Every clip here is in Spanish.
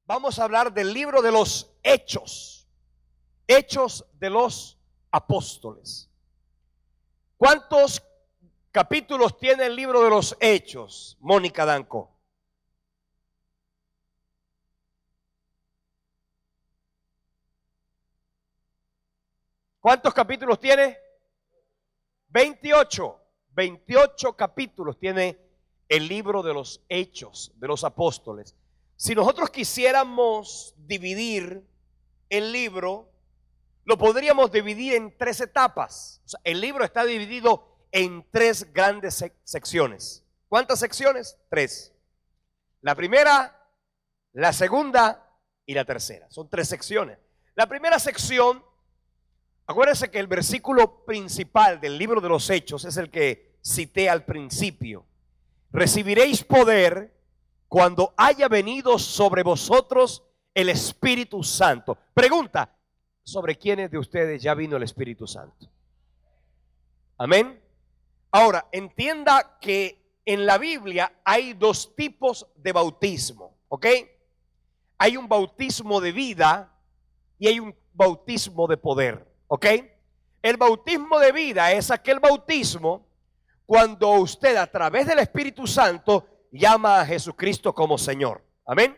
vamos a hablar del libro de los Hechos. Hechos de los Apóstoles. ¿Cuántos capítulos tiene el libro de los Hechos, Mónica Danco? ¿Cuántos capítulos tiene? 28. 28 capítulos tiene el libro de los Hechos de los Apóstoles. Si nosotros quisiéramos dividir el libro, lo podríamos dividir en 3 etapas. O sea, el libro está dividido en 3 grandes secciones. ¿Cuántas secciones? 3. La primera, la segunda y la tercera. Son 3 secciones. La primera sección, acuérdense que el versículo principal del libro de los Hechos es el que cité al principio. Recibiréis poder cuando haya venido sobre vosotros el Espíritu Santo. Pregunta, ¿sobre quiénes de ustedes ya vino el Espíritu Santo? Amén. Ahora, entienda que en la Biblia hay 2 tipos de bautismo, ¿ok? Hay un bautismo de vida y hay un bautismo de poder, ¿ok? El bautismo de vida es aquel bautismo cuando usted a través del Espíritu Santo llama a Jesucristo como Señor. Amén.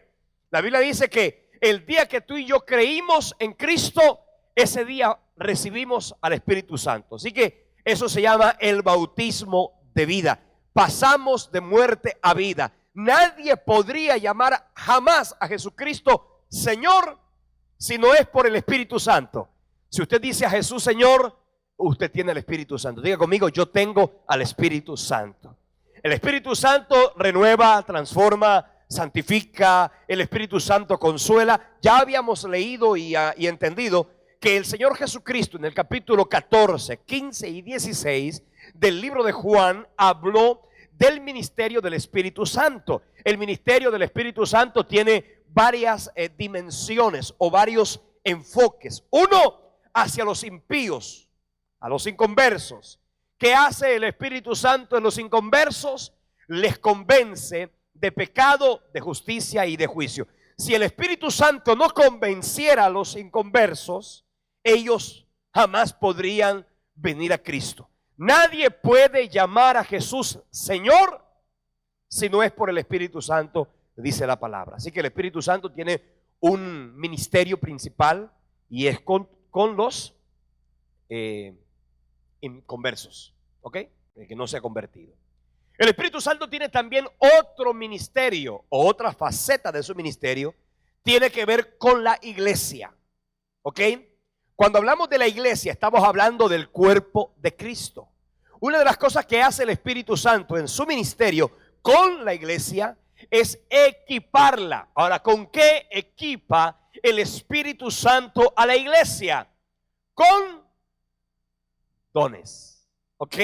La Biblia dice que el día que tú y yo creímos en Cristo, ese día recibimos al Espíritu Santo. Así que eso se llama el bautismo de vida. Pasamos de muerte a vida. Nadie podría llamar jamás a Jesucristo Señor si no es por el Espíritu Santo. Si usted dice a Jesús Señor, usted tiene el Espíritu Santo. Diga conmigo, yo tengo al Espíritu Santo. El Espíritu Santo renueva, transforma, santifica. El Espíritu Santo consuela. Ya habíamos leído y entendido que el Señor Jesucristo en el capítulo 14, 15 y 16 del libro de Juan habló del ministerio del Espíritu Santo. El ministerio del Espíritu Santo tiene varias dimensiones o varios enfoques. Uno, hacia los impíos, a los inconversos. ¿Qué hace el Espíritu Santo en los inconversos? Les convence de pecado, de justicia y de juicio. Si el Espíritu Santo no convenciera a los inconversos, ellos jamás podrían venir a Cristo. Nadie puede llamar a Jesús Señor si no es por el Espíritu Santo, dice la palabra. Así que el Espíritu Santo tiene un ministerio principal y es con los inconversos, ¿ok? El que no se ha convertido. El Espíritu Santo tiene también otro ministerio o otra faceta de su ministerio. Tiene que ver con la iglesia, ¿ok? Cuando hablamos de la iglesia, estamos hablando del cuerpo de Cristo. Una de las cosas que hace el Espíritu Santo en su ministerio con la iglesia es equiparla. Ahora, ¿con qué equipa el Espíritu Santo a la iglesia? Con dones, ¿ok?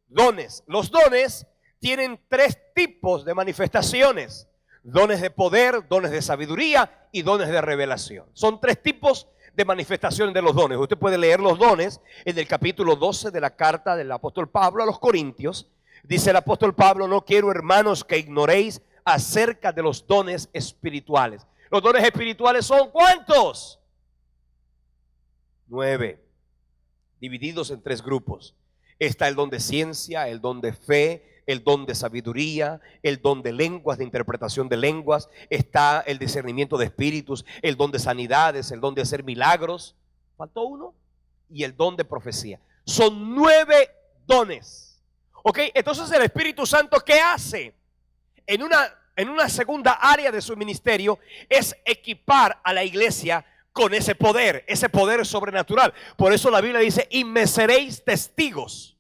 Dones. Los dones tienen 3 tipos de manifestaciones: dones de poder, dones de sabiduría y dones de revelación. Son 3 tipos de manifestaciones de los dones. Usted puede leer los dones en el capítulo 12 de la carta del apóstol Pablo a los Corintios. Dice el apóstol Pablo: no quiero, hermanos, que ignoréis acerca de los dones espirituales. Los dones espirituales son ¿cuántos? 9, divididos en 3 grupos. Está el don de ciencia, el don de fe, el don de sabiduría, el don de lenguas, de interpretación de lenguas. Está el discernimiento de espíritus, el don de sanidades, el don de hacer milagros. Faltó uno. Y el don de profecía. Son 9 dones. Ok, entonces el Espíritu Santo, ¿qué hace? En una segunda área de su ministerio es equipar a la iglesia con ese poder sobrenatural. Por eso la Biblia dice: y me seréis testigos.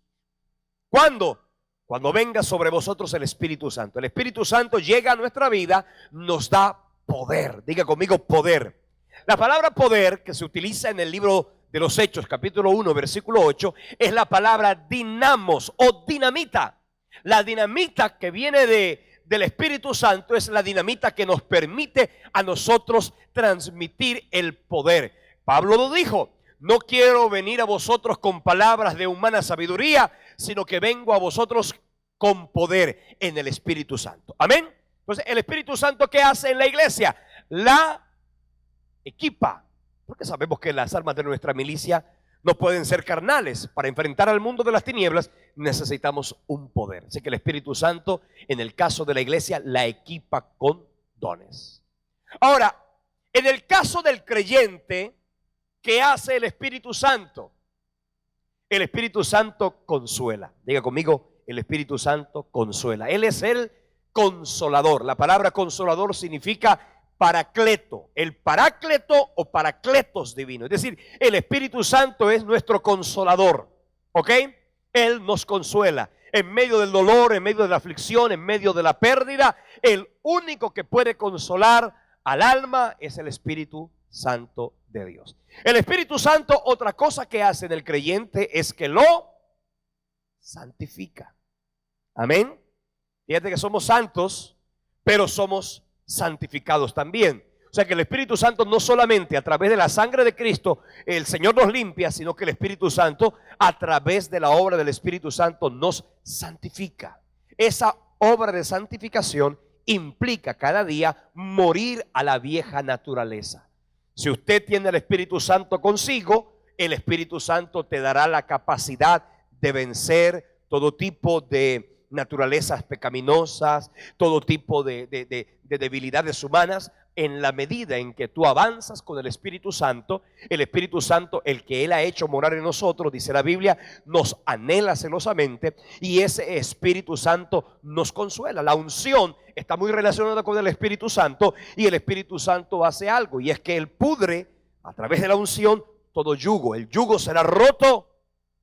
¿Cuándo? Cuando venga sobre vosotros el Espíritu Santo. El Espíritu Santo llega a nuestra vida, nos da poder. Diga conmigo, poder. La palabra poder que se utiliza en el libro de los Hechos, capítulo 1, versículo 8, es la palabra dinamos o dinamita. La dinamita que viene del Espíritu Santo es la dinamita que nos permite a nosotros transmitir el poder. Pablo lo dijo: no quiero venir a vosotros con palabras de humana sabiduría, sino que vengo a vosotros con poder en el Espíritu Santo. Amén. Entonces, el Espíritu Santo, ¿qué hace en la iglesia? La equipa, porque sabemos que las armas de nuestra milicia no pueden ser carnales. Para enfrentar al mundo de las tinieblas necesitamos un poder. Así que el Espíritu Santo, en el caso de la iglesia, la equipa con dones. Ahora, en el caso del creyente, ¿qué hace el Espíritu Santo? El Espíritu Santo consuela. Diga conmigo, el Espíritu Santo consuela. Él es el consolador. La palabra consolador significa paracleto, el parácleto o paracletos divino. Es decir, el Espíritu Santo es nuestro consolador, ¿ok? Él nos consuela en medio del dolor, en medio de la aflicción, en medio de la pérdida. El único que puede consolar al alma es el Espíritu Santo de Dios. El Espíritu Santo, otra cosa que hace en el creyente es que lo santifica. Amén. Fíjate que somos santos, pero somos santificados también. O sea que el Espíritu Santo no solamente a través de la sangre de Cristo el Señor nos limpia, sino que el Espíritu Santo a través de la obra del Espíritu Santo nos santifica. Esa obra de santificación implica cada día morir a la vieja naturaleza. Si usted tiene el Espíritu Santo consigo, el Espíritu Santo te dará la capacidad de vencer todo tipo de naturalezas pecaminosas, todo tipo de debilidades humanas. En la medida en que tú avanzas con el Espíritu Santo, el que Él ha hecho morar en nosotros, dice la Biblia, nos anhela celosamente y ese Espíritu Santo nos consuela. La unción está muy relacionada con el Espíritu Santo y el Espíritu Santo hace algo, y es que Él pudre a través de la unción todo yugo. El yugo será roto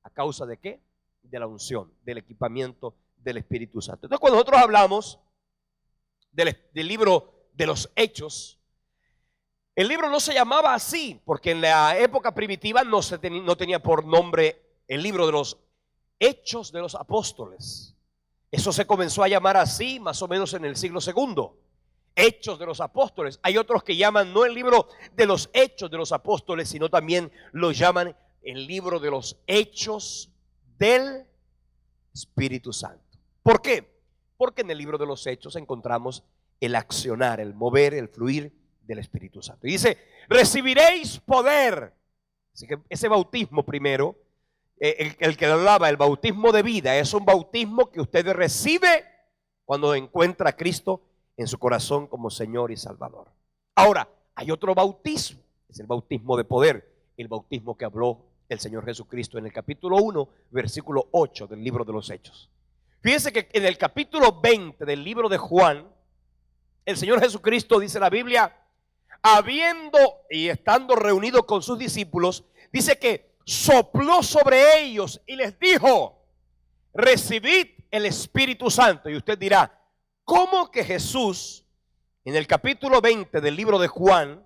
a causa de ¿qué? De la unción, del equipamiento del Espíritu Santo. Entonces, cuando nosotros hablamos del libro de los Hechos, el libro no se llamaba así, porque en la época primitiva no tenía por nombre el libro de los Hechos de los Apóstoles. Eso se comenzó a llamar así más o menos en el siglo II. Hechos de los Apóstoles. Hay otros que llaman no el libro de los Hechos de los Apóstoles, sino también lo llaman el libro de los Hechos del Espíritu Santo. ¿Por qué? Porque en el libro de los Hechos encontramos el accionar, el mover, el fluir del Espíritu Santo. Y dice, recibiréis poder. Así que ese bautismo primero, el que hablaba, el bautismo de vida, es un bautismo que usted recibe cuando encuentra a Cristo en su corazón como Señor y Salvador. Ahora, hay otro bautismo, es el bautismo de poder, el bautismo que habló el Señor Jesucristo en el capítulo 1, versículo 8 del libro de los Hechos. Fíjense que en el capítulo 20 del libro de Juan, el Señor Jesucristo, dice la Biblia, habiendo y estando reunido con sus discípulos, dice que sopló sobre ellos y les dijo, recibid el Espíritu Santo. Y usted dirá, ¿cómo que Jesús en el capítulo 20 del libro de Juan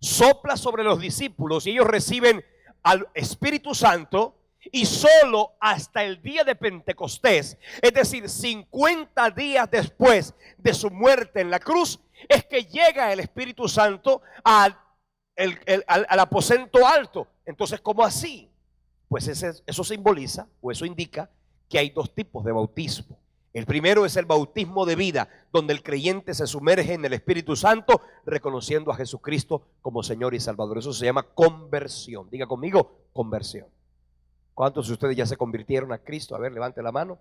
sopla sobre los discípulos y ellos reciben al Espíritu Santo? Y solo hasta el día de Pentecostés, es decir, 50 días después de su muerte en la cruz, es que llega el Espíritu Santo al aposento alto. Entonces, ¿cómo así? Pues eso simboliza, o eso indica que hay dos tipos de bautismo. El primero es el bautismo de vida, donde el creyente se sumerge en el Espíritu Santo, reconociendo a Jesucristo como Señor y Salvador. Eso se llama conversión. Diga conmigo, conversión. ¿Cuántos de ustedes ya se convirtieron a Cristo? A ver, levante la mano.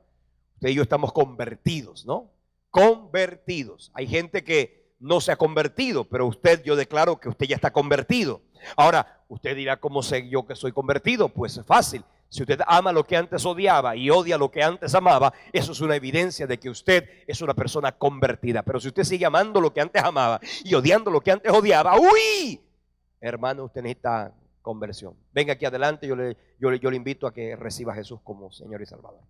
Usted y yo estamos convertidos, ¿no? Convertidos. Hay gente que no se ha convertido, pero yo declaro que usted ya está convertido. Ahora, usted dirá, ¿cómo sé yo que soy convertido? Pues es fácil. Si usted ama lo que antes odiaba y odia lo que antes amaba, eso es una evidencia de que usted es una persona convertida. Pero si usted sigue amando lo que antes amaba y odiando lo que antes odiaba, ¡uy! Hermano, usted necesita conversión. Venga aquí adelante, yo le invito a que reciba a Jesús como Señor y Salvador.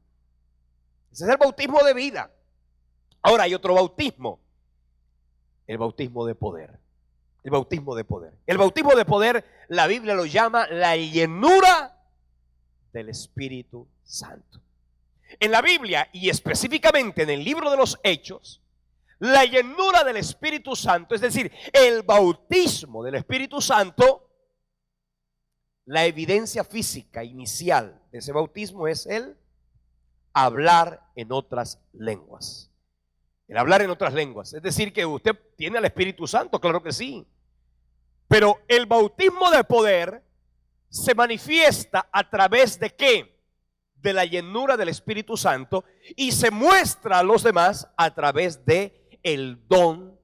Ese es el bautismo de vida. Ahora hay otro bautismo, el bautismo de poder. El bautismo de poder. El bautismo de poder, la Biblia lo llama la llenura del Espíritu Santo. En la Biblia y específicamente en el libro de los Hechos, la llenura del Espíritu Santo, es decir, el bautismo del Espíritu Santo, la evidencia física inicial de ese bautismo es el hablar en otras lenguas. El hablar en otras lenguas. Es decir, que usted tiene al Espíritu Santo, claro que sí. Pero el bautismo de poder se manifiesta a través de ¿qué? De la llenura del Espíritu Santo, y se muestra a los demás a través de el don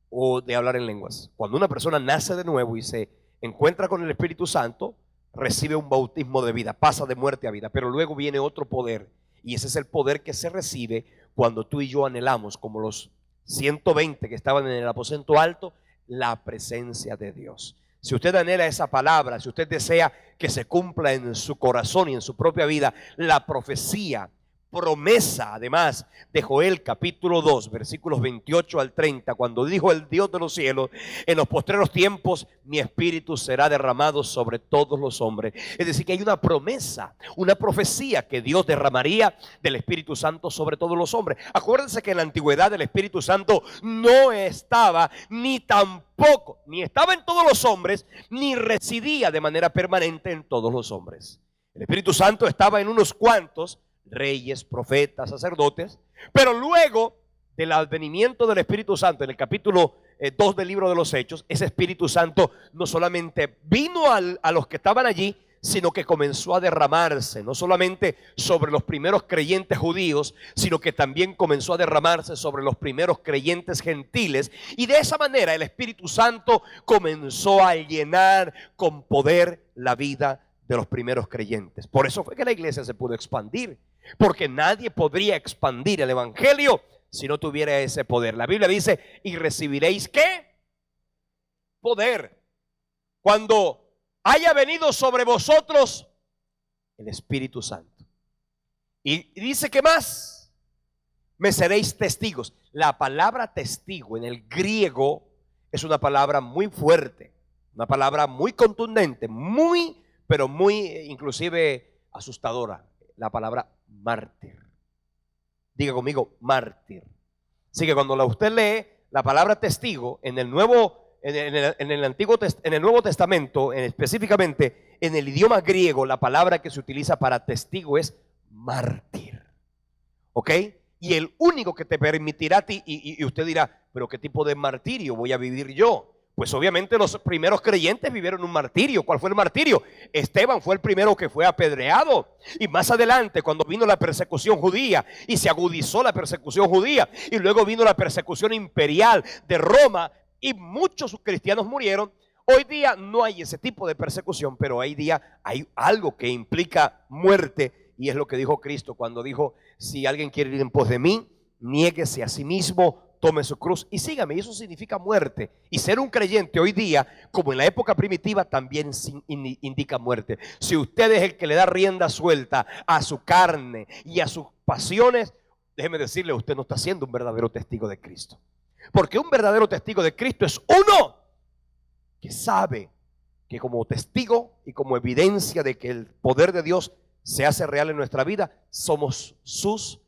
o de hablar en lenguas. Cuando una persona nace de nuevo y se encuentra con el Espíritu Santo, recibe un bautismo de vida, pasa de muerte a vida, pero luego viene otro poder, y ese es el poder que se recibe cuando tú y yo anhelamos, como los 120 que estaban en el aposento alto, la presencia de Dios. Si usted anhela esa palabra, si usted desea que se cumpla en su corazón y en su propia vida la profecía, promesa además de Joel capítulo 2 versículos 28 al 30, cuando dijo el Dios de los cielos: en los postreros tiempos mi espíritu será derramado sobre todos los hombres. Es decir, que hay una promesa, una profecía que Dios derramaría del Espíritu Santo sobre todos los hombres. Acuérdense que en la antigüedad el Espíritu Santo no estaba, ni tampoco, ni estaba en todos los hombres, ni residía de manera permanente en todos los hombres. El Espíritu Santo estaba en unos cuantos: reyes, profetas, sacerdotes. Pero luego del advenimiento del Espíritu Santo, en el capítulo 2 del libro de los Hechos, ese Espíritu Santo no solamente vino a los que estaban allí, sino que comenzó a derramarse, no solamente sobre los primeros creyentes judíos, sino que también comenzó a derramarse sobre los primeros creyentes gentiles. Y de esa manera el Espíritu Santo comenzó a llenar con poder la vida de los primeros creyentes. Por eso fue que la iglesia se pudo expandir, porque nadie podría expandir el evangelio si no tuviera ese poder. La Biblia dice: y recibiréis ¿qué? Poder cuando haya venido sobre vosotros el Espíritu Santo. Y dice que más: me seréis testigos. La palabra testigo en el griego es una palabra muy fuerte, una palabra muy contundente, pero muy inclusive asustadora. La palabra mártir. Diga conmigo, mártir. Así que cuando usted lee la palabra testigo en el Nuevo Testamento, específicamente en el idioma griego, la palabra que se utiliza para testigo es mártir. ¿Ok? Y el único que te permitirá a ti, y usted dirá: pero ¿qué tipo de martirio voy a vivir yo? Pues obviamente los primeros creyentes vivieron un martirio. ¿Cuál fue el martirio? Esteban fue el primero que fue apedreado. Y más adelante, cuando vino la persecución judía y se agudizó la persecución judía, y luego vino la persecución imperial de Roma y muchos cristianos murieron. Hoy día no hay ese tipo de persecución, pero hoy día hay algo que implica muerte, y es lo que dijo Cristo cuando dijo: si alguien quiere ir en pos de mí, niéguese a sí mismo, tome su cruz y sígame. Y eso significa muerte. Y ser un creyente hoy día, como en la época primitiva, también indica muerte. Si usted es el que le da rienda suelta a su carne y a sus pasiones, déjeme decirle: usted no está siendo un verdadero testigo de Cristo. Porque un verdadero testigo de Cristo es uno que sabe que como testigo y como evidencia de que el poder de Dios se hace real en nuestra vida, somos sus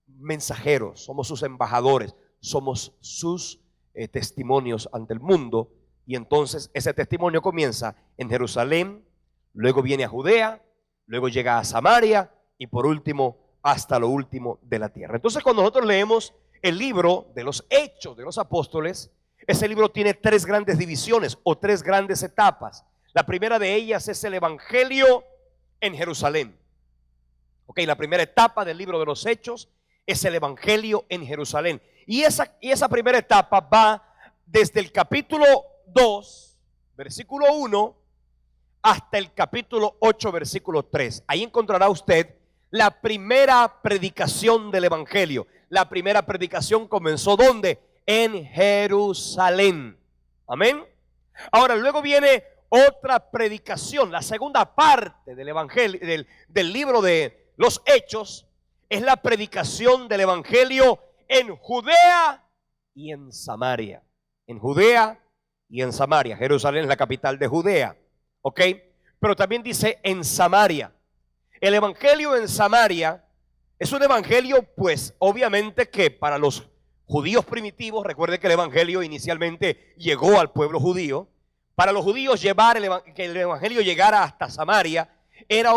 mensajeros, somos sus embajadores, somos sus testimonios ante el mundo. Y entonces ese testimonio comienza en Jerusalén, luego viene a Judea, luego llega a Samaria y por último hasta lo último de la tierra. Entonces, cuando nosotros leemos el libro de los Hechos de los Apóstoles, ese libro tiene tres grandes divisiones o tres grandes etapas. La primera de ellas es el evangelio en Jerusalén. Ok, la primera etapa del libro de los Hechos es el evangelio en Jerusalén. Y esa primera etapa va desde el capítulo 2, versículo 1, hasta el capítulo 8, versículo 3. Ahí encontrará usted la primera predicación del evangelio. La primera predicación comenzó ¿dónde? En Jerusalén. Amén. Ahora luego viene otra predicación. La segunda parte del evangelio, del libro de los Hechos, es la predicación del evangelio en Judea y en Samaria. En Judea y en Samaria. Jerusalén es la capital de Judea. ¿Ok? Pero también dice en Samaria. El evangelio en Samaria es un evangelio, pues obviamente que para los judíos primitivos, recuerde que el evangelio inicialmente llegó al pueblo judío. Para los judíos que el evangelio llegara hasta Samaria era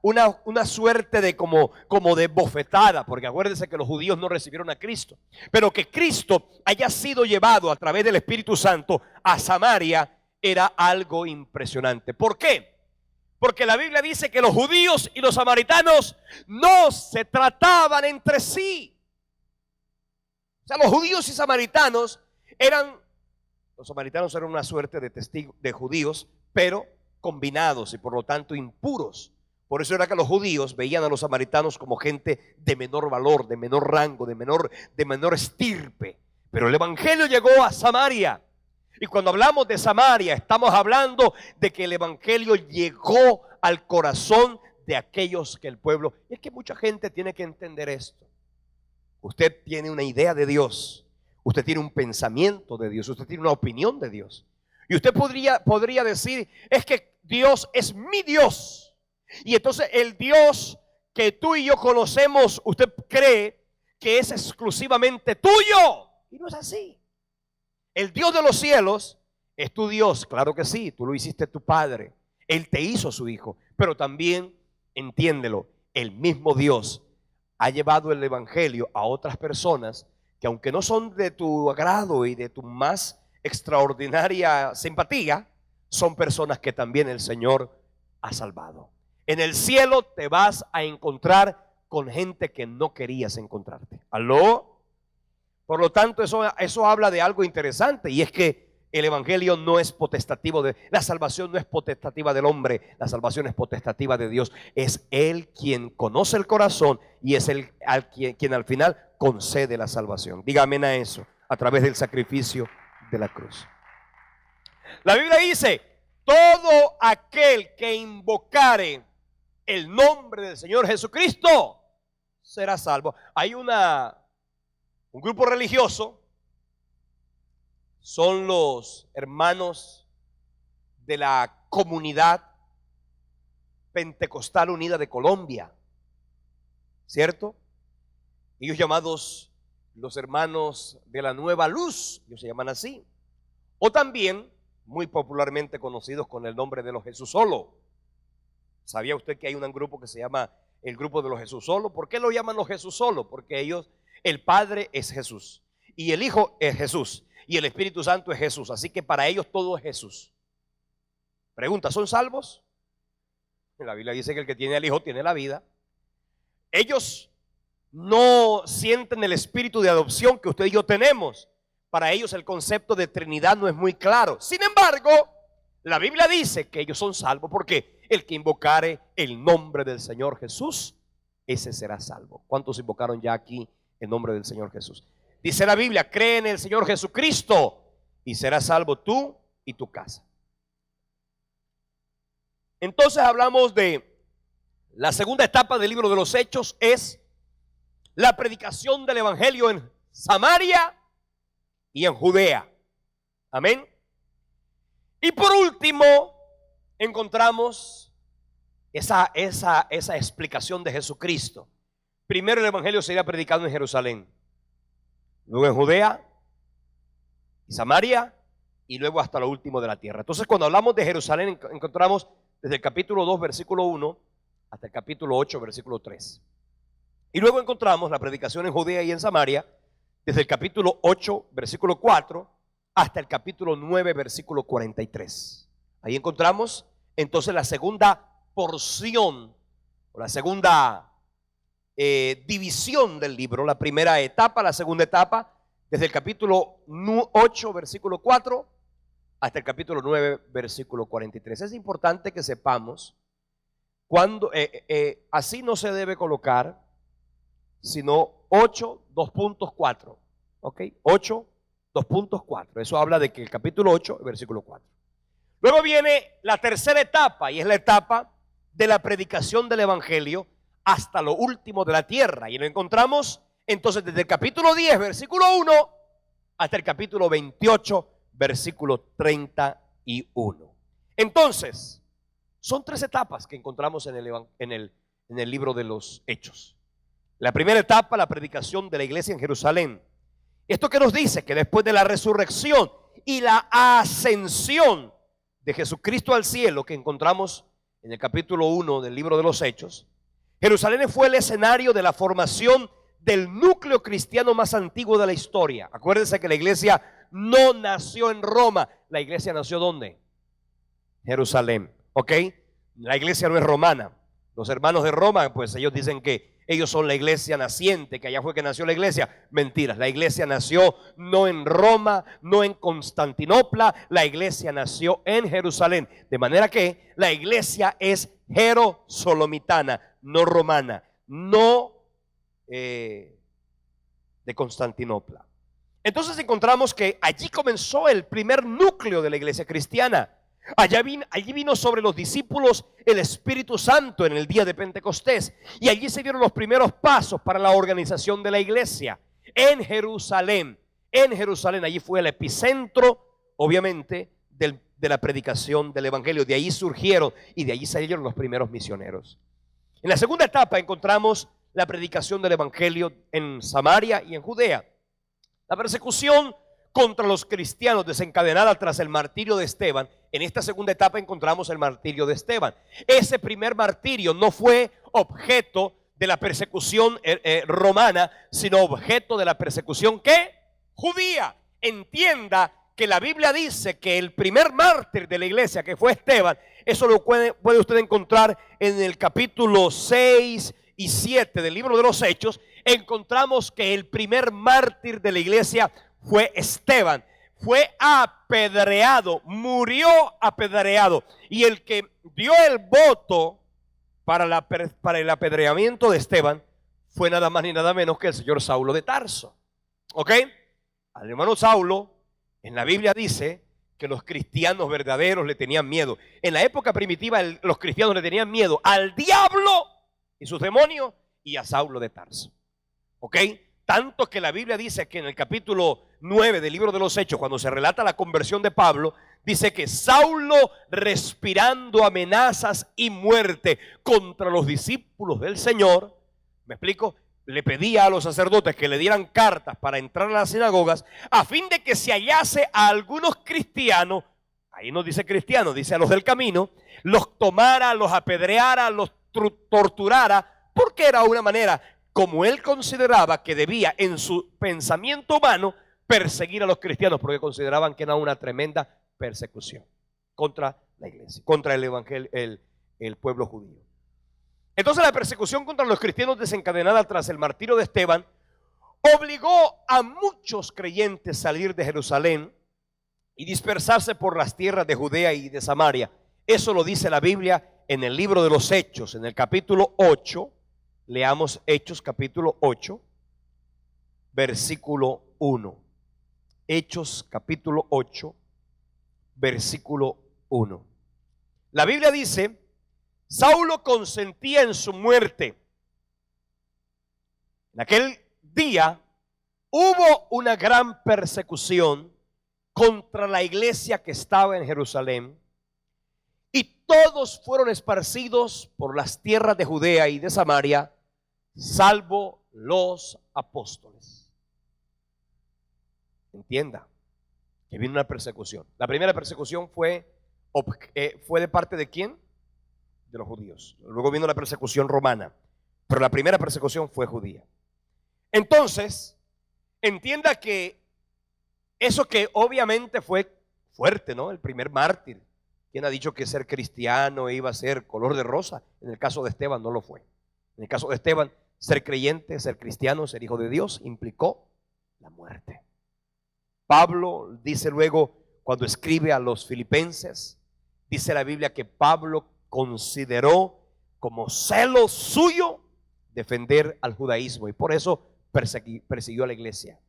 una suerte de como de bofetada, porque acuérdense que los judíos no recibieron a Cristo, pero que Cristo haya sido llevado a través del Espíritu Santo a Samaria era algo impresionante. ¿Por qué? Porque la Biblia dice que los judíos y los samaritanos no se trataban entre sí. O sea, los judíos y samaritanos los samaritanos eran una suerte de testigos de judíos, pero combinados y por lo tanto impuros. Por eso era que los judíos veían a los samaritanos como gente de menor valor, de menor rango, de menor estirpe. Pero el evangelio llegó a Samaria. Y cuando hablamos de Samaria, estamos hablando de que el evangelio llegó al corazón de aquellos que el pueblo. Y es que mucha gente tiene que entender esto. Usted tiene una idea de Dios, usted tiene un pensamiento de Dios, usted tiene una opinión de Dios. Y usted podría decir, es que Dios es mi Dios. Y entonces el Dios que tú y yo conocemos, usted cree que es exclusivamente tuyo. Y no es así. El Dios de los cielos es tu Dios, claro que sí, tú lo hiciste tu Padre. Él te hizo su Hijo. Pero también, entiéndelo, el mismo Dios ha llevado el evangelio a otras personas que aunque no son de tu agrado y de tu más extraordinaria simpatía, son personas que también el Señor ha salvado. En el cielo te vas a encontrar con gente que no querías encontrarte. ¿Aló? Por lo tanto, eso habla de algo interesante, y es que el evangelio no es potestativo la salvación no es potestativa del hombre, la salvación es potestativa de Dios. Es Él quien conoce el corazón y es Él quien al final concede la salvación. Dígame a eso, a través del sacrificio de la cruz. La Biblia dice, todo aquel que invocare el nombre del Señor Jesucristo será salvo. Hay un grupo religioso, son los hermanos de la Comunidad Pentecostal Unida de Colombia, ¿cierto? Ellos llamados los hermanos de la Nueva Luz, ellos se llaman así. O también, muy popularmente conocidos con el nombre de los Jesús Solo. ¿Sabía usted que hay un grupo que se llama el grupo de los Jesús Solo? ¿Por qué lo llaman los Jesús Solo? Porque ellos, el Padre es Jesús, y el Hijo es Jesús, y el Espíritu Santo es Jesús. Así que para ellos todo es Jesús. Pregunta, ¿son salvos? La Biblia dice que el que tiene al Hijo tiene la vida. Ellos no sienten el espíritu de adopción que usted y yo tenemos. Para ellos el concepto de Trinidad no es muy claro. Sin embargo, la Biblia dice que ellos son salvos porque el que invocare el nombre del Señor Jesús, ese será salvo. ¿Cuántos invocaron ya aquí el nombre del Señor Jesús? Dice la Biblia, cree en el Señor Jesucristo y serás salvo tú y tu casa. Entonces hablamos de la segunda etapa del libro de los Hechos, es la predicación del evangelio en Samaria y en Judea. Amén. Y por último encontramos esa explicación de Jesucristo. Primero el evangelio sería predicado en Jerusalén, luego en Judea y Samaria, y luego hasta lo último de la tierra. Entonces cuando hablamos de Jerusalén encontramos desde el capítulo 2 versículo 1 hasta el capítulo 8 versículo 3. Y luego encontramos la predicación en Judea y en Samaria desde el capítulo 8 versículo 4 hasta el capítulo 9 versículo 43. Ahí encontramos entonces la segunda porción o la segunda división del libro, la primera etapa, la segunda etapa, desde el capítulo 8 versículo 4 hasta el capítulo 9 versículo 43. Es importante que sepamos cuando así no se debe colocar, sino 8 2.4, ¿ok? 8 2.4. Eso habla de que el capítulo 8 versículo 4. Luego viene la tercera etapa, y es la etapa de la predicación del evangelio hasta lo último de la tierra, y lo encontramos entonces desde el capítulo 10 versículo 1 hasta el capítulo 28 versículo 31. Entonces son tres etapas que encontramos en el libro de los Hechos. La primera etapa, la predicación de la iglesia en Jerusalén. Esto que nos dice que después de la resurrección y la ascensión de Jesucristo al cielo, que encontramos en el capítulo 1 del libro de los Hechos, Jerusalén fue el escenario de la formación del núcleo cristiano más antiguo de la historia. Acuérdense que la iglesia no nació en Roma. La iglesia nació ¿dónde? Jerusalén, ¿ok? La iglesia no es romana. Los hermanos de Roma, pues ellos dicen que ellos son la iglesia naciente, que allá fue que nació la iglesia. Mentiras, la iglesia nació no en Roma, no en Constantinopla, la iglesia nació en Jerusalén. De manera que la iglesia es jerosolomitana, no romana, no de Constantinopla. Entonces encontramos que allí comenzó el primer núcleo de la iglesia cristiana. Allí vino sobre los discípulos el Espíritu Santo en el día de Pentecostés, y allí se dieron los primeros pasos para la organización de la iglesia en Jerusalén. En Jerusalén, allí fue el epicentro, obviamente, de la predicación del evangelio. De allí surgieron y de allí salieron los primeros misioneros. En la segunda etapa encontramos la predicación del evangelio en Samaria y en Judea. La persecución contra los cristianos desencadenada tras el martirio de Esteban. En esta segunda etapa encontramos el martirio de Esteban. Ese primer martirio no fue objeto de la persecución romana, sino objeto de la persecución ¿qué? Judía. Entienda que la Biblia dice que el primer mártir de la iglesia, que fue Esteban, eso lo puede usted encontrar en el capítulo 6 y 7 del libro de los Hechos. Encontramos que el primer mártir de la iglesia fue Esteban. Fue apedreado, murió apedreado. Y el que dio el voto para el apedreamiento de Esteban fue nada más ni nada menos que el señor Saulo de Tarso. ¿Ok? Al hermano Saulo, en la Biblia dice que los cristianos verdaderos le tenían miedo. En la época primitiva los cristianos le tenían miedo al diablo y sus demonios y a Saulo de Tarso. ¿Ok? Tanto que la Biblia dice que en el capítulo 9 del libro de los Hechos, cuando se relata la conversión de Pablo, dice que Saulo, respirando amenazas y muerte contra los discípulos del Señor, ¿me explico?, le pedía a los sacerdotes que le dieran cartas para entrar a las sinagogas a fin de que se hallase a algunos cristianos, ahí no dice cristianos, dice a los del camino, los tomara, los apedreara, los torturara, porque era una manera como él consideraba que debía en su pensamiento humano perseguir a los cristianos, porque consideraban que era una tremenda persecución contra la iglesia, contra el evangelio, el pueblo judío. Entonces la persecución contra los cristianos desencadenada tras el martirio de Esteban obligó a muchos creyentes a salir de Jerusalén y dispersarse por las tierras de Judea y de Samaria. Eso lo dice la Biblia en el libro de los Hechos, en el capítulo 8. Leamos Hechos capítulo 8, versículo 1. Hechos capítulo 8, versículo 1. La Biblia dice: Saulo consentía en su muerte. En aquel día hubo una gran persecución contra la iglesia que estaba en Jerusalén, y todos fueron esparcidos por las tierras de Judea y de Samaria, salvo los apóstoles. Entienda que vino una persecución. La primera persecución fue de parte de ¿quién? De los judíos. Luego vino la persecución romana, pero la primera persecución fue judía. Entonces, entienda que eso que obviamente fue fuerte, ¿no? El primer mártir. ¿Quién ha dicho que ser cristiano iba a ser color de rosa? En el caso de Esteban no lo fue. En el caso de Esteban, ser creyente, ser cristiano, ser hijo de Dios implicó la muerte. Pablo dice luego, cuando escribe a los filipenses, dice la Biblia que Pablo consideró como celo suyo defender al judaísmo, y por eso persiguió a la iglesia.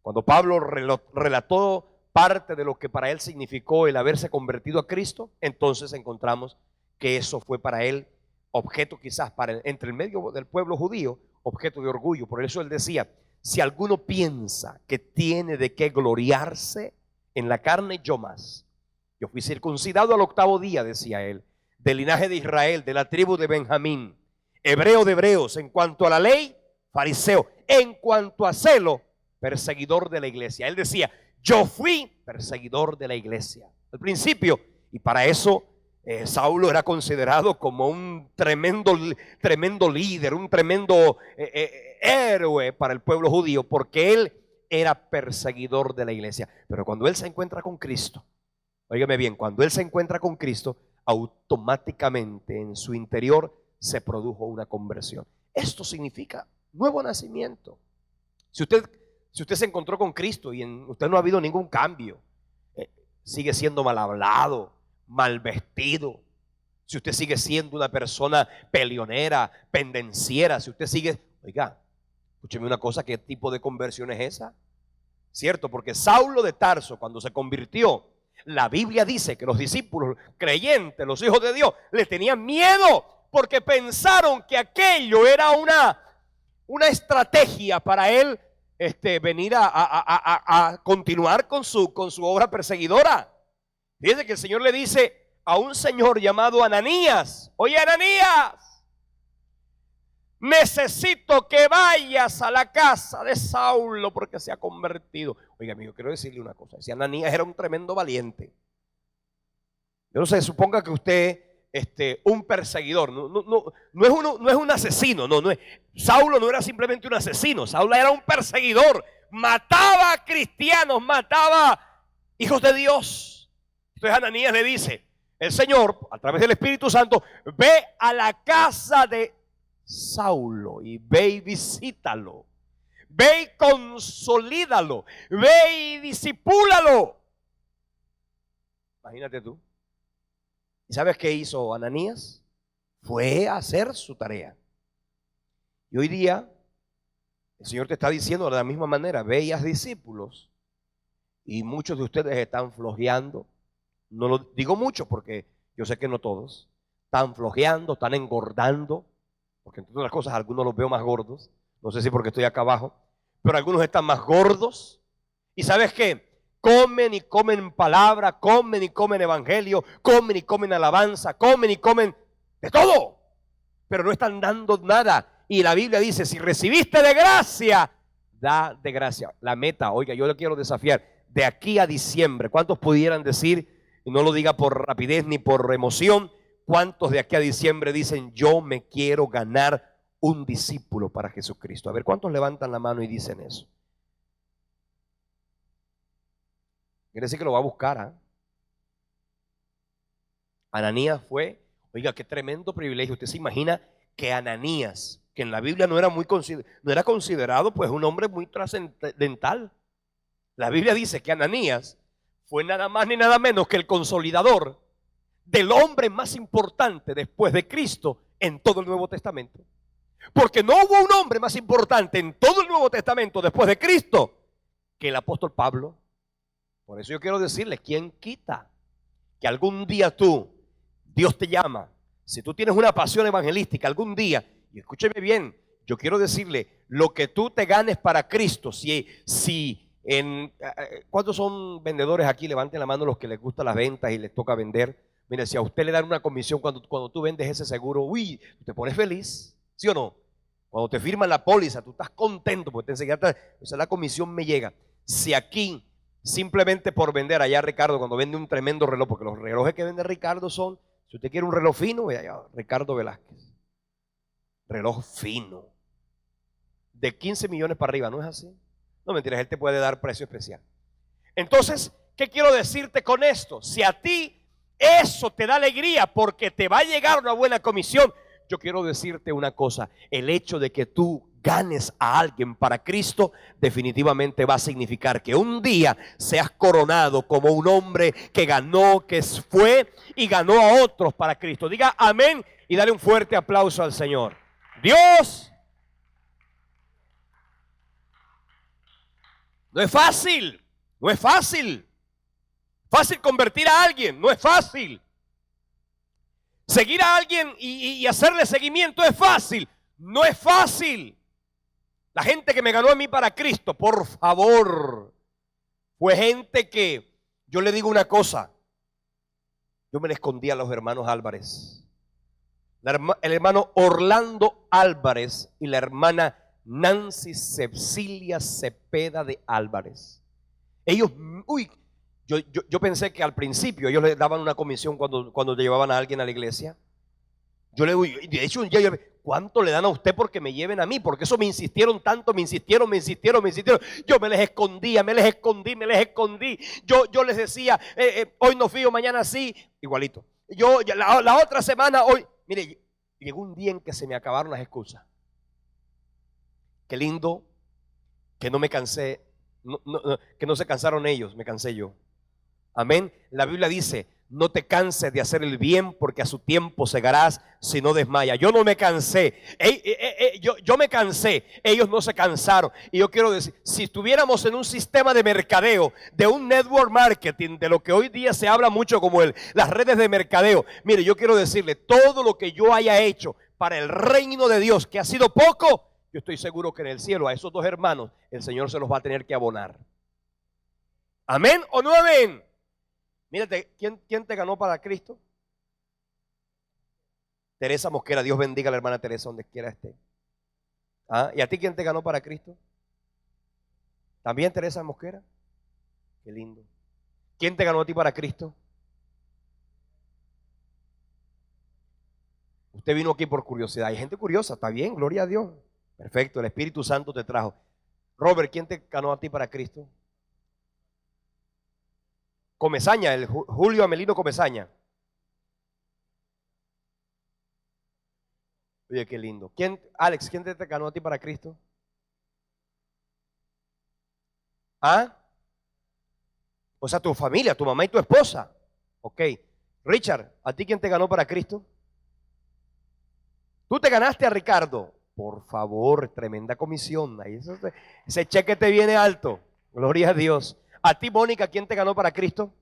Cuando Pablo relató parte de lo que para él significó el haberse convertido a Cristo, entonces encontramos que eso fue para él objeto, quizás entre el medio del pueblo judío, objeto de orgullo. Por eso él decía: si alguno piensa que tiene de qué gloriarse en la carne, yo más. Yo fui circuncidado al 8º día, decía él, del linaje de Israel, de la tribu de Benjamín, hebreo de hebreos, en cuanto a la ley, fariseo, en cuanto a celo, perseguidor de la iglesia. Él decía: yo fui perseguidor de la iglesia al principio, y para eso Saulo era considerado como un tremendo líder, un tremendo héroe para el pueblo judío, porque él era perseguidor de la iglesia. Pero cuando él se encuentra con Cristo, óigame bien, cuando él se encuentra con Cristo, automáticamente en su interior se produjo una conversión. Esto significa nuevo nacimiento. Si usted se encontró con Cristo y en usted no ha habido ningún cambio, sigue siendo mal hablado, mal vestido, si usted sigue siendo una persona peleonera, pendenciera, si usted sigue, oiga, escúcheme una cosa, ¿qué tipo de conversión es esa? ¿Cierto? Porque Saulo de Tarso, cuando se convirtió, la Biblia dice que los discípulos creyentes, los hijos de Dios, le tenían miedo porque pensaron que aquello era una estrategia para él venir a continuar con su obra perseguidora. Fíjense que el Señor le dice a un señor llamado Ananías: oye, Ananías, necesito que vayas a la casa de Saulo porque se ha convertido. Oiga, amigo, quiero decirle una cosa. Ese Ananías era un tremendo valiente. Yo no sé, suponga que usted, un perseguidor, no es un asesino, no es. Saulo no era simplemente un asesino, Saulo era un perseguidor. Mataba a cristianos, mataba hijos de Dios. Entonces Ananías le dice: el Señor, a través del Espíritu Santo, ve a la casa de Saulo y ve y visítalo, ve y consolídalo, ve y disipúlalo. Imagínate tú. ¿Y sabes qué hizo Ananías? Fue a hacer su tarea. Y hoy día el Señor te está diciendo de la misma manera: ve y haz discípulos. Y muchos de ustedes están flojeando. No lo digo mucho porque yo sé que no todos. Están flojeando, están engordando. Porque entre otras cosas algunos los veo más gordos. No sé si porque estoy acá abajo. Pero algunos están más gordos. ¿Y sabes qué? Comen y comen palabra, comen y comen evangelio, comen y comen alabanza, comen y comen de todo. Pero no están dando nada. Y la Biblia dice: si recibiste de gracia, da de gracia. La meta, oiga, yo le quiero desafiar. De aquí a diciembre, ¿cuántos pudieran decir? Y no lo diga por rapidez ni por emoción. ¿Cuántos de aquí a diciembre dicen: yo me quiero ganar un discípulo para Jesucristo? A ver, ¿cuántos levantan la mano y dicen eso? Quiere decir que lo va a buscar, ¿eh? Ananías fue, oiga, qué tremendo privilegio. Usted se imagina que Ananías, que en la Biblia no era considerado pues un hombre muy trascendental. La Biblia dice que Ananías fue nada más ni nada menos que el consolidador del hombre más importante después de Cristo en todo el Nuevo Testamento. Porque no hubo un hombre más importante en todo el Nuevo Testamento después de Cristo que el apóstol Pablo. Por eso yo quiero decirle: ¿quién quita que algún día Dios te llama? Si tú tienes una pasión evangelística algún día, y escúcheme bien, yo quiero decirle, lo que tú te ganes para Cristo, ¿cuántos son vendedores aquí? Levanten la mano los que les gustan las ventas y les toca vender. Mire, si a usted le dan una comisión cuando tú vendes ese seguro, uy, te pones feliz, ¿sí o no? Cuando te firman la póliza, tú estás contento porque la comisión me llega. Si aquí, simplemente por vender, allá Ricardo cuando vende un tremendo reloj, porque los relojes que vende Ricardo son, si usted quiere un reloj fino, vaya allá, Ricardo Velázquez, reloj fino, de 15 millones para arriba, ¿no es así? No, mentiras, él te puede dar precio especial. Entonces, ¿qué quiero decirte con esto? Si a ti eso te da alegría porque te va a llegar una buena comisión, yo quiero decirte una cosa: el hecho de que tú ganes a alguien para Cristo definitivamente va a significar que un día seas coronado como un hombre que ganó, que fue y ganó a otros para Cristo. Diga amén y dale un fuerte aplauso al Señor. Dios, no es fácil, no es fácil. Fácil convertir a alguien, no es fácil. Seguir a alguien y hacerle seguimiento es fácil, no es fácil. La gente que me ganó a mí para Cristo, por favor, fue gente que, yo le digo una cosa, yo me le escondí a los hermanos Álvarez. El hermano Orlando Álvarez y la hermana Nancy Cecilia Cepeda de Álvarez. Ellos, Yo pensé que al principio ellos le daban una comisión cuando llevaban a alguien a la iglesia. Yo le digo, de hecho un día yo, ¿cuánto le dan a usted porque me lleven a mí? Porque eso me insistieron tanto, me insistieron. Yo me les escondía, me les escondí. Yo les decía, hoy no fío, mañana sí, igualito. La otra semana, hoy, mire, llegó un día en que se me acabaron las excusas. Qué lindo que no me cansé, que no se cansaron ellos, me cansé yo. Amén. La Biblia dice, no te canses de hacer el bien porque a su tiempo segarás si no desmayas. Yo no me cansé, yo me cansé, ellos no se cansaron. Y yo quiero decir, si estuviéramos en un sistema de mercadeo, de un network marketing, de lo que hoy día se habla mucho como las redes de mercadeo, mire, yo quiero decirle, todo lo que yo haya hecho para el reino de Dios, que ha sido poco, yo estoy seguro que en el cielo a esos dos hermanos el Señor se los va a tener que abonar. ¿Amén o no amén? Mírate, ¿quién te ganó para Cristo? Teresa Mosquera. Dios bendiga a la hermana Teresa donde quiera esté. ¿Ah? ¿Y a ti quién te ganó para Cristo? ¿También Teresa Mosquera? Qué lindo. ¿Quién te ganó a ti para Cristo? Usted vino aquí por curiosidad. Hay gente curiosa, está bien, gloria a Dios. Perfecto, el Espíritu Santo te trajo. Robert, ¿quién te ganó a ti para Cristo? Comesaña, el Julio Amelino Comesaña. Oye, qué lindo. Alex, ¿quién te ganó a ti para Cristo? ¿Ah? O sea, tu familia, tu mamá y tu esposa. Ok. Richard, ¿a ti quién te ganó para Cristo? Tú te ganaste a Ricardo. Por favor, tremenda comisión. Ahí ese cheque te viene alto. Gloria a Dios. A ti, Mónica, ¿quién te ganó para Cristo?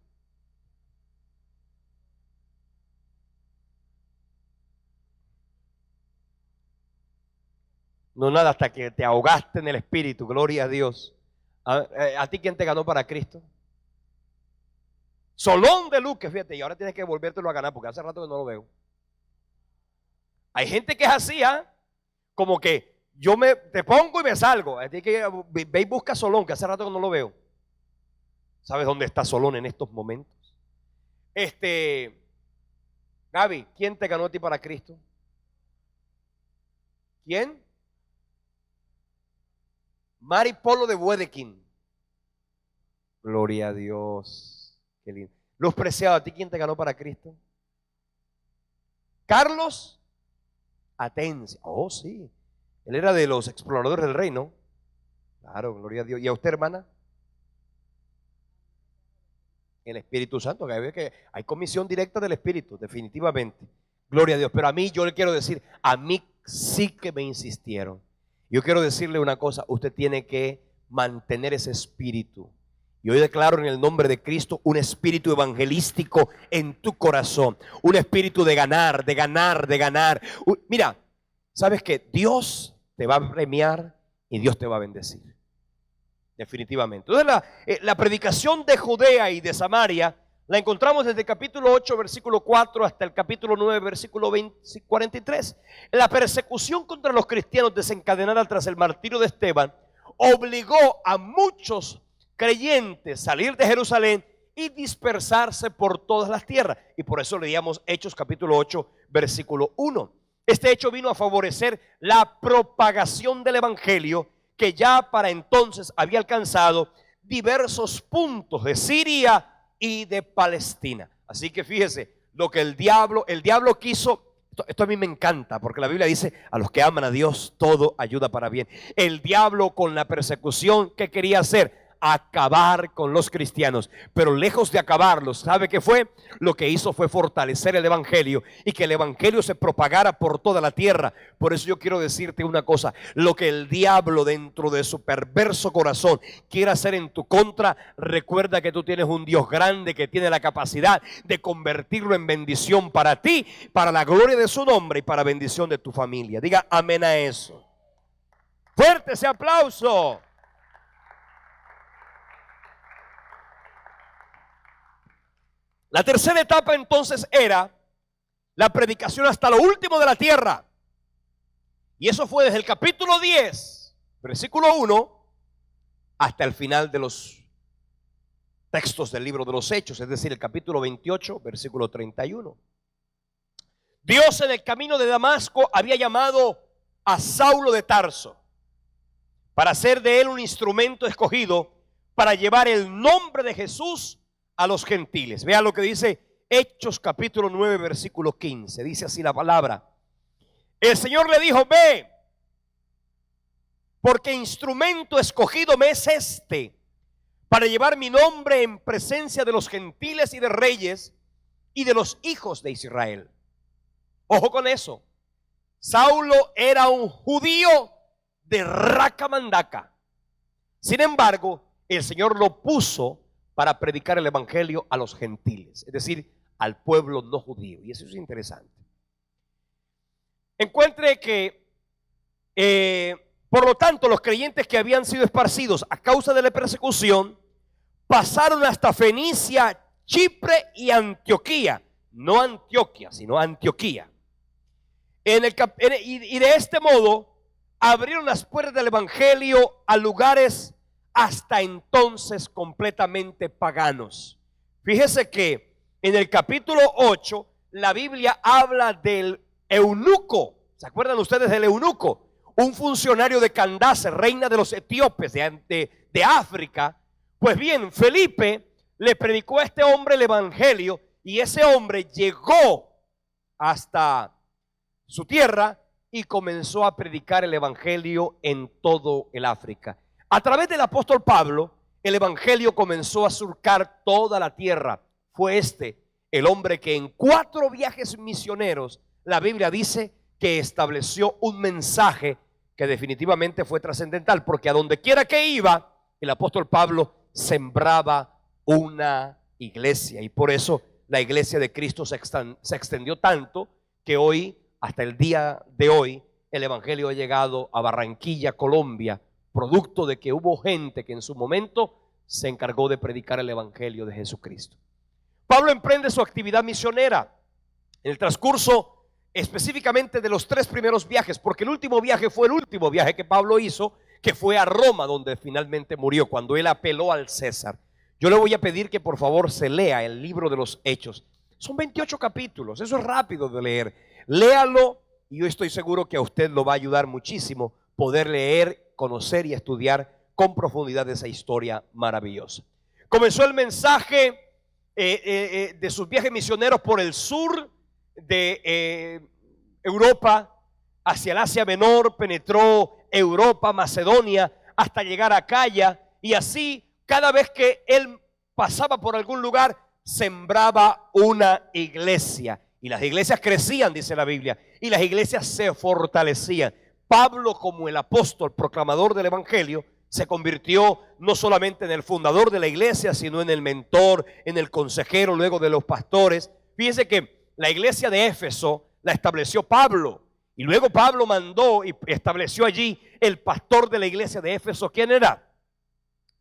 No, nada, hasta que te ahogaste en el Espíritu. Gloria a Dios. ¿A ti quién te ganó para Cristo? Solón de Luque, fíjate, y ahora tienes que volvértelo a ganar porque hace rato que no lo veo. Hay gente que es así, como que te pongo y me salgo. Así que ve y busca a Solón, que hace rato que no lo veo. ¿Sabes dónde está Solón en estos momentos? Gaby, ¿quién te ganó a ti para Cristo? ¿Quién? Mari Polo de Buedequín. Gloria a Dios. Qué lindo. Luz Preciado, ¿a ti quién te ganó para Cristo? Carlos Atencia. Oh, sí. Él era de los exploradores del reino. Claro, gloria a Dios. ¿Y a usted, hermana? El Espíritu Santo, que hay comisión directa del Espíritu, definitivamente. Gloria a Dios. Pero a mí, yo le quiero decir, a mí sí que me insistieron. Yo quiero decirle una cosa, usted tiene que mantener ese espíritu. Y hoy declaro en el nombre de Cristo un espíritu evangelístico en tu corazón. Un espíritu de ganar, de ganar, de ganar. Mira, ¿sabes qué? Dios te va a premiar y Dios te va a bendecir. Definitivamente. Entonces la predicación de Judea y de Samaria la encontramos desde el capítulo 8, versículo 4 hasta el capítulo 9, versículo 43. La persecución contra los cristianos desencadenada tras el martirio de Esteban obligó a muchos creyentes salir de Jerusalén y dispersarse por todas las tierras. Y por eso leíamos Hechos capítulo 8, versículo 1. Este hecho vino a favorecer la propagación del evangelio que ya para entonces había alcanzado diversos puntos de Siria y de Palestina. Así que fíjese, lo que el diablo quiso, esto a mí me encanta, porque la Biblia dice, a los que aman a Dios, todo ayuda para bien. El diablo con la persecución, ¿qué quería hacer? Acabar con los cristianos, pero lejos de acabarlos, ¿sabe qué fue? Lo que hizo fue fortalecer el evangelio y que el evangelio se propagara por toda la tierra. Por eso yo quiero decirte una cosa, lo que el diablo dentro de su perverso corazón quiere hacer en tu contra, recuerda que tú tienes un Dios grande que tiene la capacidad de convertirlo en bendición para ti, para la gloria de su nombre y para bendición de tu familia. Diga amén a eso. Fuerte ese aplauso. La tercera etapa entonces era la predicación hasta lo último de la tierra. Y eso fue desde el capítulo 10, versículo 1, hasta el final de los textos del libro de los Hechos, es decir, el capítulo 28, versículo 31. Dios en el camino de Damasco había llamado a Saulo de Tarso para hacer de él un instrumento escogido para llevar el nombre de Jesús a los gentiles. Vea lo que dice Hechos capítulo 9, versículo 15. Dice así la palabra. El Señor le dijo: ve, porque instrumento escogido me es este, para llevar mi nombre en presencia de los gentiles y de reyes y de los hijos de Israel. Ojo con eso. Saulo era un judío de raca mandaca. Sin embargo, el Señor lo puso para predicar el evangelio a los gentiles, es decir, al pueblo no judío. Y eso es interesante. Encuentre que por lo tanto, los creyentes que habían sido esparcidos a causa de la persecución pasaron hasta Fenicia, Chipre y Antioquía. No Antioquia, sino Antioquía. Y de este modo abrieron las puertas del evangelio a lugares hasta entonces completamente paganos. Fíjese que en el capítulo 8 la Biblia habla del eunuco. ¿Se acuerdan ustedes del eunuco? Un funcionario de Candace, reina de los etíopes de África. Pues bien, Felipe le predicó a este hombre el evangelio y ese hombre llegó hasta su tierra y comenzó a predicar el evangelio en todo el África. A través del apóstol Pablo, el evangelio comenzó a surcar toda la tierra. Fue el hombre que en 4 viajes misioneros, la Biblia dice que estableció un mensaje que definitivamente fue trascendental, porque a donde quiera que iba, el apóstol Pablo sembraba una iglesia, y por eso la iglesia de Cristo se extendió tanto que hoy, hasta el día de hoy, el evangelio ha llegado a Barranquilla, Colombia, producto de que hubo gente que en su momento se encargó de predicar el evangelio de Jesucristo. Pablo emprende su actividad misionera en el transcurso específicamente de los 3 primeros viajes, porque el último viaje fue el último viaje que Pablo hizo, que fue a Roma, donde finalmente murió, cuando él apeló al César. Yo le voy a pedir que por favor se lea el libro de los Hechos. Son 28 capítulos, eso es rápido de leer. Léalo y yo estoy seguro que a usted lo va a ayudar muchísimo poder leer, conocer y estudiar con profundidad esa historia maravillosa. Comenzó el mensaje de sus viajes misioneros por el sur de Europa hacia el Asia Menor, penetró Europa, Macedonia, hasta llegar a Acaya, y así cada vez que él pasaba por algún lugar sembraba una iglesia, y las iglesias crecían, dice la Biblia, y las iglesias se fortalecían. Pablo, como el apóstol proclamador del evangelio, se convirtió no solamente en el fundador de la iglesia, sino en el mentor, en el consejero luego de los pastores. Fíjense que la iglesia de Éfeso la estableció Pablo, y luego Pablo mandó y estableció allí el pastor de la iglesia de Éfeso. ¿Quién era?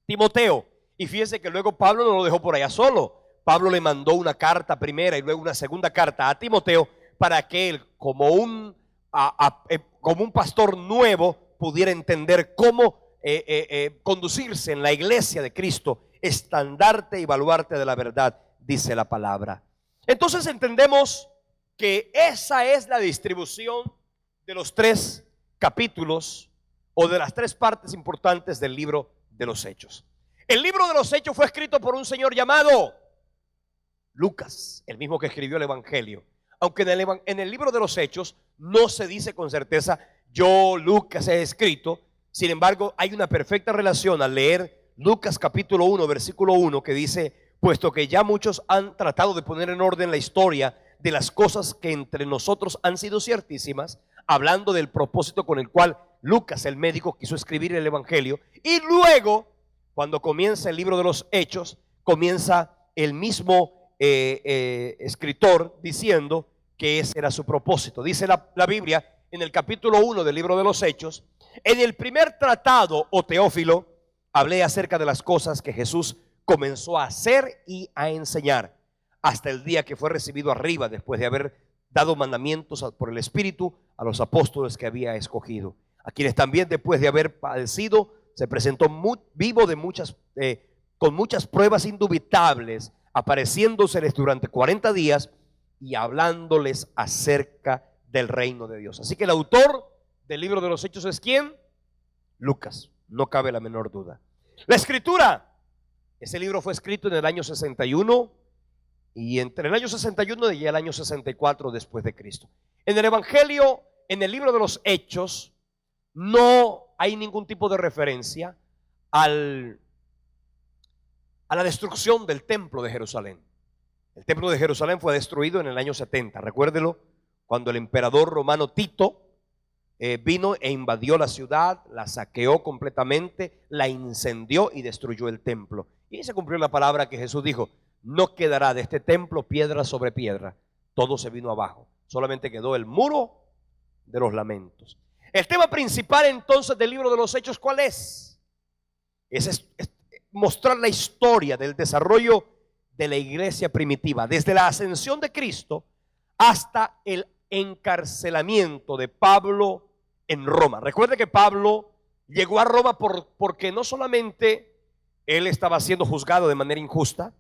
Timoteo. Y fíjense que luego Pablo no lo dejó por allá solo. Pablo le mandó una carta primera y luego una segunda carta a Timoteo para que él, como un pastor nuevo, pudiera entender cómo conducirse en la iglesia de Cristo, estandarte y baluarte de la verdad, dice la palabra. Entonces entendemos que esa es la distribución de los 3 capítulos o de las 3 partes importantes del libro de los Hechos. El libro de los Hechos fue escrito por un señor llamado Lucas, el mismo que escribió el evangelio. Aunque en el libro de los Hechos no se dice con certeza: yo, Lucas, he escrito. Sin embargo, hay una perfecta relación al leer Lucas capítulo 1, versículo 1, que dice: puesto que ya muchos han tratado de poner en orden la historia de las cosas que entre nosotros han sido ciertísimas, hablando del propósito con el cual Lucas, el médico, quiso escribir el evangelio. Y luego, cuando comienza el libro de los Hechos, comienza el mismo escritor diciendo que ese era su propósito. Dice la Biblia en el capítulo 1 del libro de los Hechos: en el primer tratado, oh Teófilo, hablé acerca de las cosas que Jesús comenzó a hacer y a enseñar hasta el día que fue recibido arriba, después de haber dado mandamientos por el Espíritu a los apóstoles que había escogido, a quienes también, después de haber padecido, se presentó vivo de muchas con muchas pruebas indubitables, apareciéndoseles durante 40 días y hablándoles acerca del reino de Dios. Así que el autor del libro de los Hechos es ¿quién? Lucas, no cabe la menor duda. La escritura, ese libro fue escrito en el año 61 y entre el año 61 y el año 64 después de Cristo. En el Evangelio, en el libro de los Hechos, no hay ningún tipo de referencia a la destrucción del templo de Jerusalén. El templo de Jerusalén fue destruido en el año 70, recuérdelo, cuando el emperador romano Tito vino e invadió la ciudad, la saqueó completamente, la incendió y destruyó el templo. Y se cumplió la palabra que Jesús dijo: no quedará de este templo piedra sobre piedra. Todo se vino abajo, solamente quedó el muro de los lamentos. El tema principal entonces del libro de los Hechos, ¿cuál es? Es mostrar la historia del desarrollo de la iglesia primitiva, desde la ascensión de Cristo hasta el encarcelamiento de Pablo en Roma. Recuerde que Pablo llegó a Roma porque no solamente él estaba siendo juzgado de manera injusta,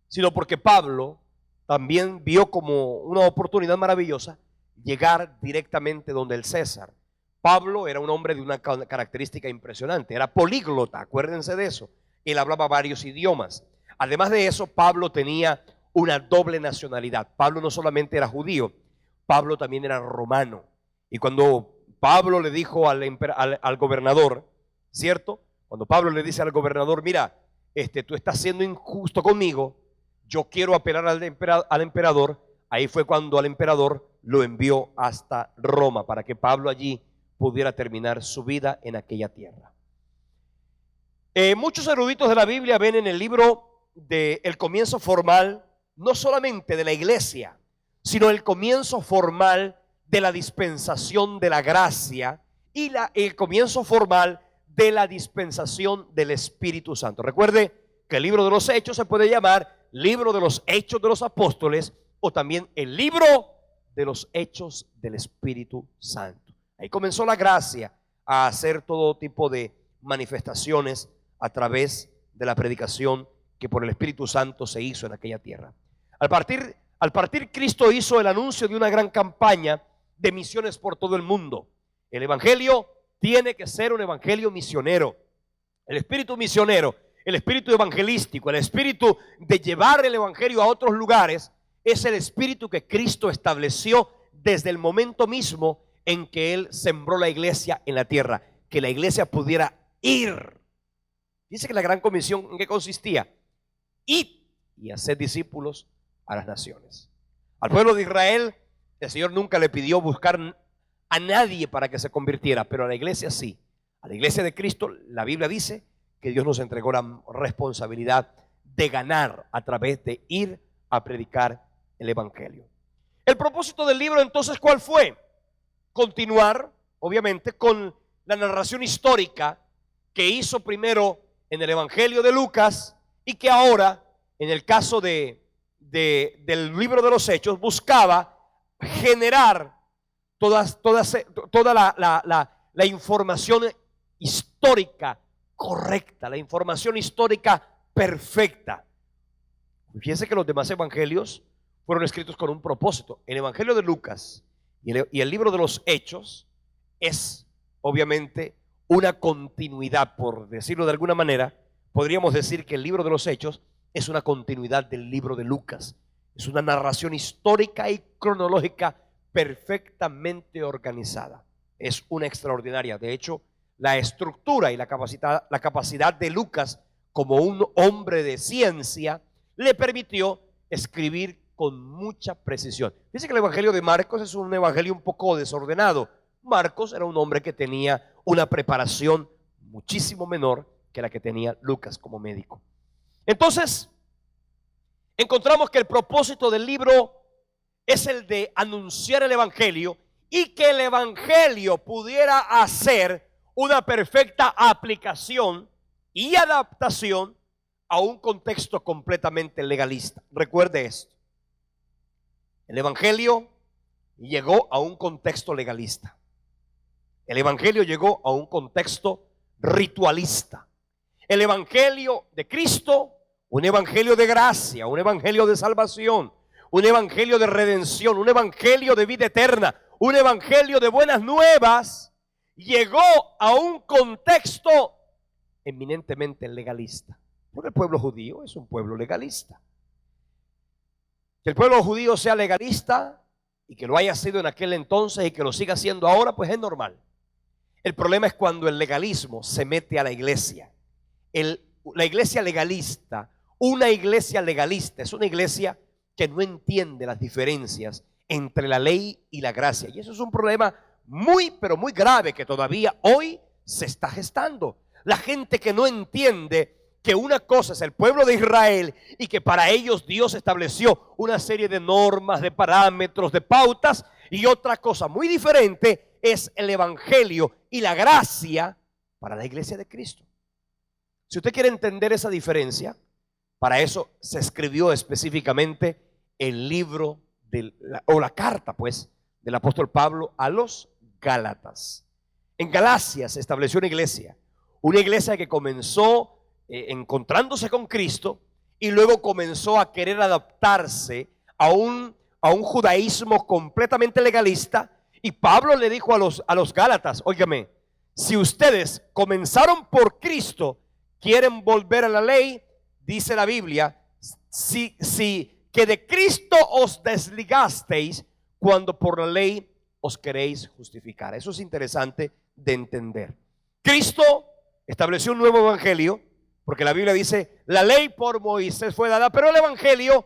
sino porque Pablo también vio como una oportunidad maravillosa llegar directamente donde el César. Pablo era un hombre de una característica impresionante, era políglota, acuérdense de eso. Él hablaba varios idiomas. Además de eso, Pablo tenía una doble nacionalidad. Pablo no solamente era judío, Pablo también era romano. Y cuando Pablo le dijo al gobernador, ¿cierto? Cuando Pablo le dice al gobernador: mira, tú estás siendo injusto conmigo, yo quiero apelar al emperador. Ahí fue cuando al emperador lo envió hasta Roma para que Pablo allí pudiera terminar su vida en aquella tierra. Muchos eruditos de la Biblia ven en el libro del comienzo formal, no solamente de la iglesia, sino el comienzo formal de la dispensación de la gracia y el comienzo formal de la dispensación del Espíritu Santo. Recuerde que el libro de los Hechos se puede llamar libro de los Hechos de los Apóstoles o también el libro de los Hechos del Espíritu Santo. Ahí comenzó la gracia a hacer todo tipo de manifestaciones a través de la predicación que por el Espíritu Santo se hizo en aquella tierra. Al partir Cristo hizo el anuncio de una gran campaña de misiones por todo el mundo. El evangelio tiene que ser un evangelio misionero. El espíritu misionero, el espíritu evangelístico, el espíritu de llevar el evangelio a otros lugares es el espíritu que Cristo estableció desde el momento mismo en que Él sembró la iglesia en la tierra, que la iglesia pudiera ir. Dice que la gran comisión, ¿en qué consistía? Id y hacer discípulos a las naciones. Al pueblo de Israel, el Señor nunca le pidió buscar a nadie para que se convirtiera, pero a la iglesia sí. A la iglesia de Cristo, la Biblia dice que Dios nos entregó la responsabilidad de ganar a través de ir a predicar el evangelio. El propósito del libro entonces, ¿cuál fue? Continuar, obviamente, con la narración histórica que hizo primero en el evangelio de Lucas y que ahora, en el caso del libro de los Hechos, buscaba generar toda la información histórica correcta, la información histórica perfecta. Fíjense que los demás evangelios fueron escritos con un propósito. El evangelio de Lucas y el libro de los Hechos es obviamente una continuidad, por decirlo de alguna manera. Podríamos decir que el libro de los Hechos es una continuidad del libro de Lucas. Es una narración histórica y cronológica perfectamente organizada. Es una extraordinaria. De hecho, la estructura y la capacidad de Lucas como un hombre de ciencia le permitió escribir con mucha precisión. Dice que el evangelio de Marcos es un evangelio un poco desordenado. Marcos era un hombre que tenía una preparación muchísimo menor que la que tenía Lucas como médico. Entonces, encontramos que el propósito del libro es el de anunciar el evangelio y que el evangelio pudiera hacer una perfecta aplicación y adaptación a un contexto completamente legalista. Recuerde esto. El evangelio llegó a un contexto legalista. El evangelio llegó a un contexto ritualista. el evangelio de Cristo, un evangelio de gracia, un evangelio de salvación, un evangelio de redención, un evangelio de vida eterna, un evangelio de buenas nuevas, llegó a un contexto eminentemente legalista. Porque el pueblo judío es un pueblo legalista. Que el pueblo judío sea legalista y que lo haya sido en aquel entonces y que lo siga siendo ahora, pues es normal. El problema es cuando el legalismo se mete a la iglesia. La iglesia legalista, una iglesia legalista, es una iglesia que no entiende las diferencias entre la ley y la gracia. Y eso es un problema muy, pero muy grave que todavía hoy se está gestando. La gente que no entiende que una cosa es el pueblo de Israel y que para ellos Dios estableció una serie de normas, de parámetros, de pautas, y otra cosa muy diferente es el evangelio y la gracia para la iglesia de Cristo. Si usted quiere entender esa diferencia, para eso se escribió específicamente el libro o la carta, pues, del apóstol Pablo a los Gálatas. En Galacia se estableció una iglesia que comenzó encontrándose con Cristo y luego comenzó a querer adaptarse a un judaísmo completamente legalista. Y Pablo le dijo a los Gálatas: óigame, si ustedes comenzaron por Cristo, quieren volver a la ley, dice la Biblia, que de Cristo os desligasteis cuando por la ley os queréis justificar. Eso es interesante de entender. Cristo estableció un nuevo evangelio, porque la Biblia dice, la ley por Moisés fue dada, pero el evangelio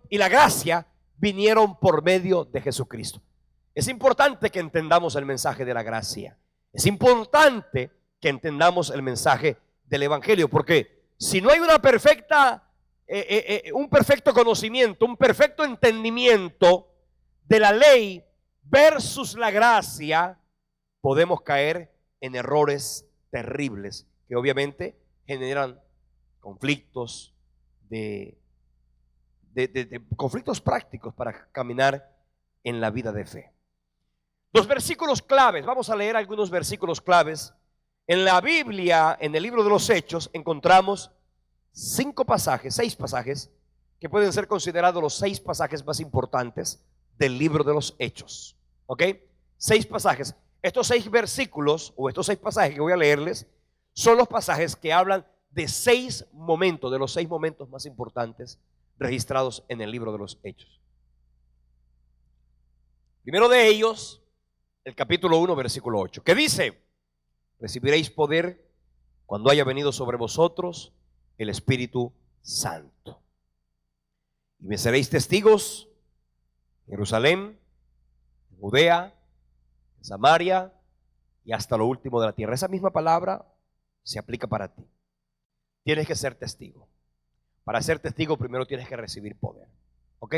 y la gracia vinieron por medio de Jesucristo. Es importante que entendamos el mensaje de la gracia. Es importante que entendamos el mensaje del evangelio, porque si no hay un perfecto conocimiento, un perfecto entendimiento de la ley versus la gracia, podemos caer en errores terribles que obviamente generan conflictos conflictos prácticos para caminar en la vida de fe. Los versículos claves, vamos a leer algunos versículos claves. En la Biblia, en el libro de los Hechos, encontramos 6 pasajes que pueden ser considerados los 6 pasajes más importantes del libro de los Hechos. ¿Ok? 6 pasajes. Estos 6 versículos o estos 6 pasajes que voy a leerles son los pasajes que hablan de 6 momentos, de los 6 momentos más importantes registrados en el libro de los Hechos. Primero de ellos, el capítulo 1, versículo 8, que dice: recibiréis poder cuando haya venido sobre vosotros el Espíritu Santo, y me seréis testigos en Jerusalén, en Judea, en Samaria y hasta lo último de la tierra. Esa misma palabra se aplica para ti. Tienes que ser testigo. Para ser testigo primero tienes que recibir poder. ¿Ok?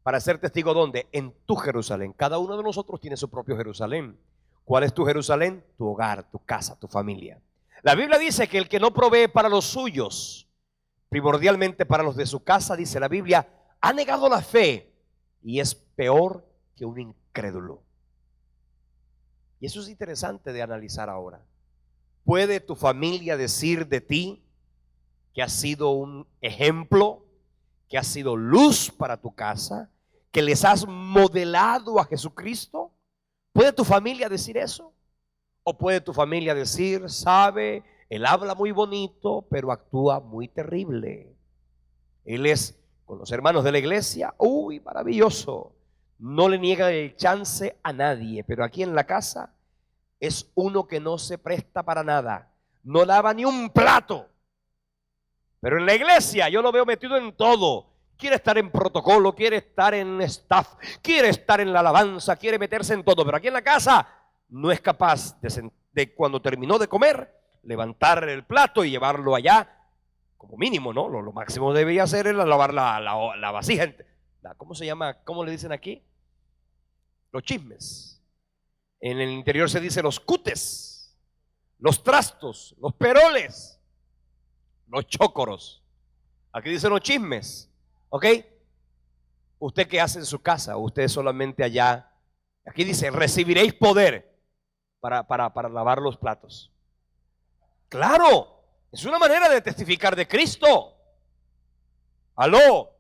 Para ser testigo, ¿dónde? En tu Jerusalén. Cada uno de nosotros tiene su propio Jerusalén. ¿Cuál es tu Jerusalén? Tu hogar, tu casa, tu familia. La Biblia dice que el que no provee para los suyos, primordialmente para los de su casa, dice la Biblia, ha negado la fe y es peor que un incrédulo. Y eso es interesante de analizar ahora. ¿Puede tu familia decir de ti que has sido un ejemplo, que has sido luz para tu casa, que les has modelado a Jesucristo? ¿Puede tu familia decir eso? ¿O puede tu familia decir, sabe, él habla muy bonito, pero actúa muy terrible? Él es, con los hermanos de la iglesia, uy, maravilloso, no le niega el chance a nadie, pero aquí en la casa es uno que no se presta para nada, no lava ni un plato. Pero en la iglesia yo lo veo metido en todo. Quiere estar en protocolo, quiere estar en staff, quiere estar en la alabanza, quiere meterse en todo. Pero aquí en la casa no es capaz de cuando terminó de comer, levantar el plato y llevarlo allá, como mínimo, ¿no? Lo máximo debería hacer es lavar la vasija. ¿Cómo se llama? ¿Cómo le dicen aquí? Los chismes. En el interior se dice los cutes, los trastos, los peroles, los chócoros. Aquí dicen los chismes. ¿Ok? ¿Usted qué hace en su casa? ¿Usted solamente allá? Aquí dice, recibiréis poder para lavar los platos. Claro, Es una manera de testificar de Cristo. Aló.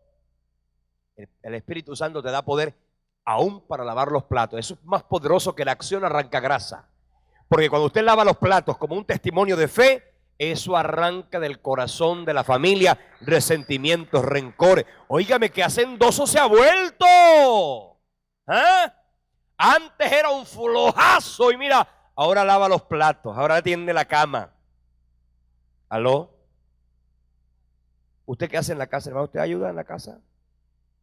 El Espíritu Santo te da poder aún para lavar los platos. Eso es más poderoso que la acción arrancagrasa. Porque cuando usted lava los platos como un testimonio de fe, eso arranca del corazón de la familia resentimientos, rencores. Óigame, que hacendoso se ha vuelto. ¿Ah? Antes era un flojazo y mira, ahora lava los platos, ahora tiende la cama. ¿Aló? ¿Usted qué hace en la casa, hermano? ¿Usted ayuda en la casa?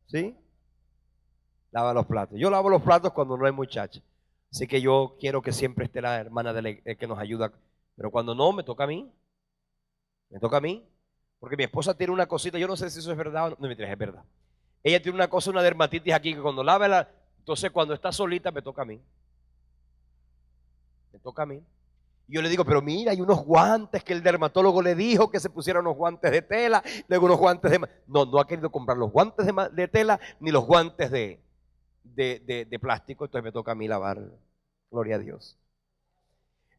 ¿Sí? Lava los platos. Yo lavo los platos cuando no hay muchacha. Así que yo quiero que siempre esté la hermana que nos ayuda. Pero cuando no, me toca a mí. Me toca a mí. Porque mi esposa tiene una cosita, yo no sé si eso es verdad o no. No, mentira, es verdad. Ella tiene una cosa, una dermatitis aquí, que cuando lava entonces cuando está solita me toca a mí. Me toca a mí. Y yo le digo, pero mira, hay unos guantes que el dermatólogo le dijo que se pusieran unos guantes de tela, luego unos guantes de... No, no ha querido comprar los guantes de tela ni los guantes de plástico, entonces me toca a mí lavar. Gloria a Dios.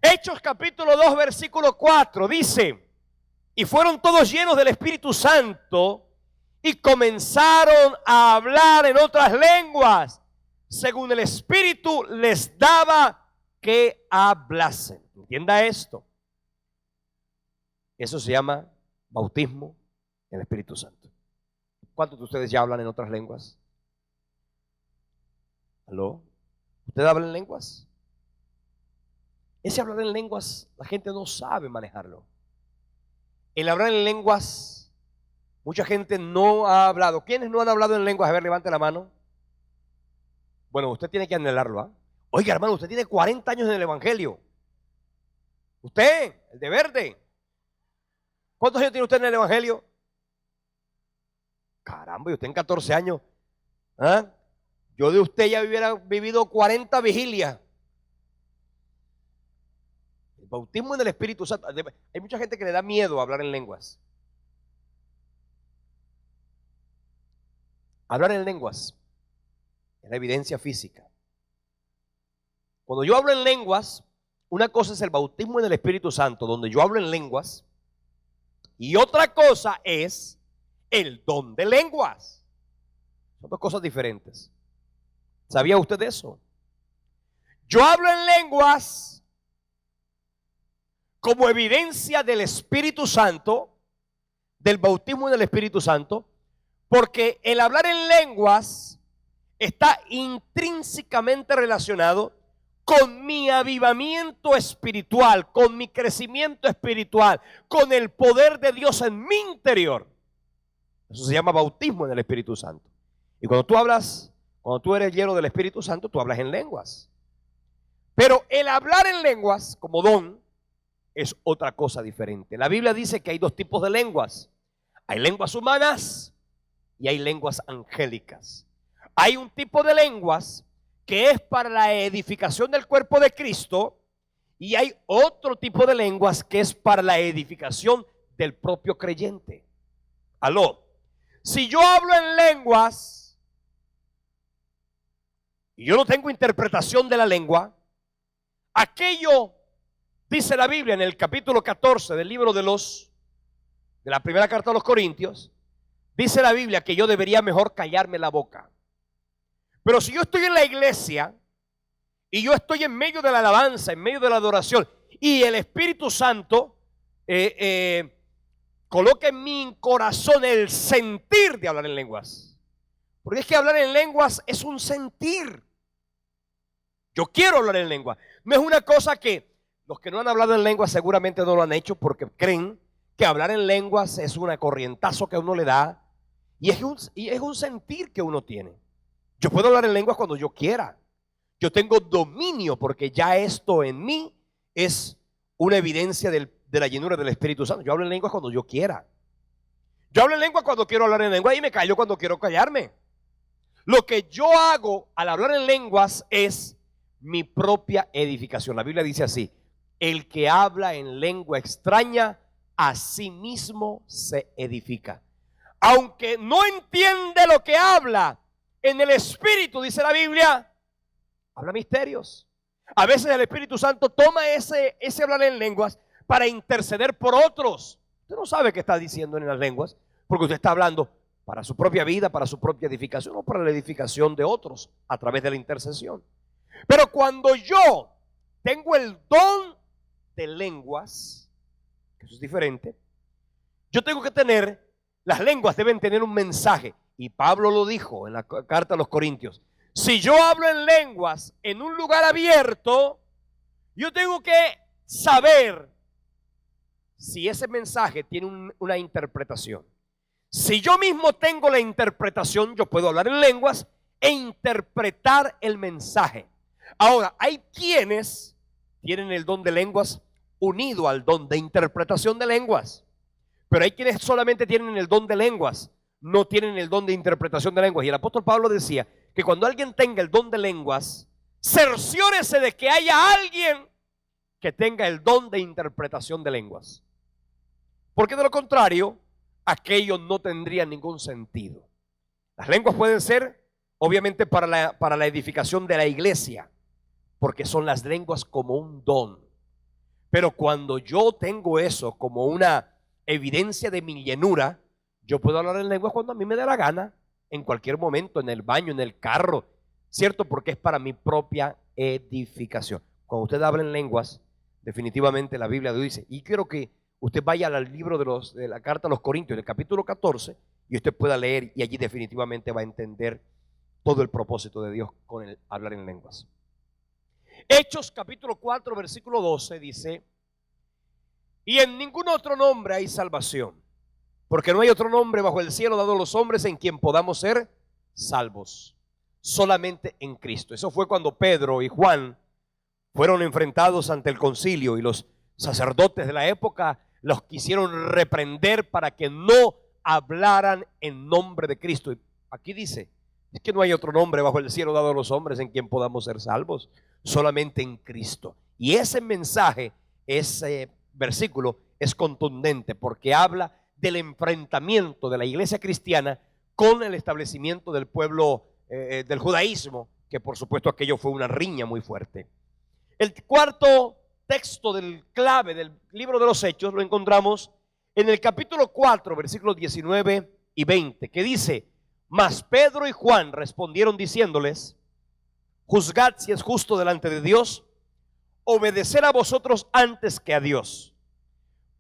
Hechos capítulo 2, versículo 4, dice, y fueron todos llenos del Espíritu Santo y comenzaron a hablar en otras lenguas, según el Espíritu les daba que hablasen. Entienda esto. Eso se llama bautismo en el Espíritu Santo. ¿Cuántos de ustedes ya hablan en otras lenguas? ¿Aló? ¿Usted habla en lenguas? Ese hablar en lenguas, la gente no sabe manejarlo. El hablar en lenguas, mucha gente no ha hablado. ¿Quiénes no han hablado en lenguas? A ver, levante la mano. Bueno, usted tiene que anhelarlo, ¿ah? Oiga, hermano, usted tiene 40 años en el Evangelio. Usted, el de verde. ¿Cuántos años tiene usted en el Evangelio? Caramba, y usted en 14 años. ¿Ah? Yo de usted ya hubiera vivido 40 vigilias. El bautismo en el Espíritu Santo. Hay mucha gente que le da miedo a hablar en lenguas. Hablar en lenguas es la evidencia física. Cuando yo hablo en lenguas, una cosa es el bautismo en el Espíritu Santo, donde yo hablo en lenguas, y otra cosa es el don de lenguas. Son dos cosas diferentes. ¿Sabía usted de eso? Yo hablo en lenguas como evidencia del Espíritu Santo, del bautismo en el Espíritu Santo, porque el hablar en lenguas está intrínsecamente relacionado con mi avivamiento espiritual, con mi crecimiento espiritual, con el poder de Dios en mi interior. Eso se llama bautismo en el Espíritu Santo. Y cuando tú eres lleno del Espíritu Santo, tú hablas en lenguas. Pero el hablar en lenguas como don es otra cosa diferente. La Biblia dice que hay dos tipos de lenguas. Hay lenguas humanas y hay lenguas angélicas. Hay un tipo de lenguas que es para la edificación del cuerpo de Cristo, y hay otro tipo de lenguas que es para la edificación del propio creyente. Aló, si yo hablo en lenguas y yo no tengo interpretación de la lengua, aquello, dice la Biblia en el capítulo 14 del libro de la primera carta a los Corintios, dice la Biblia que yo debería mejor callarme la boca. Pero si yo estoy en la iglesia y yo estoy en medio de la alabanza, en medio de la adoración, y el Espíritu Santo coloca en mi corazón el sentir de hablar en lenguas. Porque es que hablar en lenguas es un sentir. Yo quiero hablar en lenguas. No es una cosa que los que no han hablado en lenguas seguramente no lo han hecho porque creen que hablar en lenguas es un corrientazo que uno le da y es un sentir que uno tiene. Yo puedo hablar en lenguas cuando yo quiera. Yo tengo dominio porque ya esto en mí es una evidencia de la llenura del Espíritu Santo. Yo hablo en lenguas cuando yo quiera. Yo hablo en lenguas cuando quiero hablar en lenguas y me callo cuando quiero callarme. Lo que yo hago al hablar en lenguas es mi propia edificación. La Biblia dice así: el que habla en lengua extraña a sí mismo se edifica. Aunque no entiende lo que habla, en el Espíritu, dice la Biblia, habla misterios. A veces el Espíritu Santo toma ese hablar en lenguas para interceder por otros. Usted no sabe qué está diciendo en las lenguas, porque usted está hablando para su propia vida, para su propia edificación o para la edificación de otros a través de la intercesión. Pero cuando yo tengo el don de lenguas, que eso es diferente, yo tengo que tener, las lenguas deben tener un mensaje. Y Pablo lo dijo en la carta a los Corintios. Si yo hablo en lenguas en un lugar abierto, yo tengo que saber si ese mensaje tiene una interpretación. Si yo mismo tengo la interpretación, yo puedo hablar en lenguas e interpretar el mensaje. Ahora, hay quienes tienen el don de lenguas unido al don de interpretación de lenguas. Pero hay quienes solamente tienen el don de lenguas, no tienen el don de interpretación de lenguas. Y el apóstol Pablo decía que cuando alguien tenga el don de lenguas, cerciórese de que haya alguien que tenga el don de interpretación de lenguas. Porque de lo contrario, aquello no tendría ningún sentido. Las lenguas pueden ser, obviamente, para la edificación de la iglesia, porque son las lenguas como un don. Pero cuando yo tengo eso como una evidencia de mi llenura, yo puedo hablar en lenguas cuando a mí me dé la gana, en cualquier momento, en el baño, en el carro, ¿cierto? Porque es para mi propia edificación. Cuando usted habla en lenguas, definitivamente la Biblia dice, y quiero que usted vaya al libro de la carta a los Corintios, del capítulo 14, y usted pueda leer, y allí definitivamente va a entender todo el propósito de Dios con el hablar en lenguas. Hechos capítulo 4, versículo 12 dice, y en ningún otro nombre hay salvación, porque no hay otro nombre bajo el cielo dado a los hombres en quien podamos ser salvos, solamente en Cristo. Eso fue cuando Pedro y Juan fueron enfrentados ante el concilio y los sacerdotes de la época los quisieron reprender para que no hablaran en nombre de Cristo. Y aquí dice, es que no hay otro nombre bajo el cielo dado a los hombres en quien podamos ser salvos, solamente en Cristo. Y ese mensaje, ese versículo es contundente porque habla del enfrentamiento de la iglesia cristiana con el establecimiento del pueblo del judaísmo, que por supuesto aquello fue una riña muy fuerte. El cuarto texto del clave del libro de los Hechos lo encontramos en el capítulo 4, versículos 19 y 20, que dice, mas Pedro y Juan respondieron diciéndoles, juzgad si es justo delante de Dios obedecer a vosotros antes que a Dios,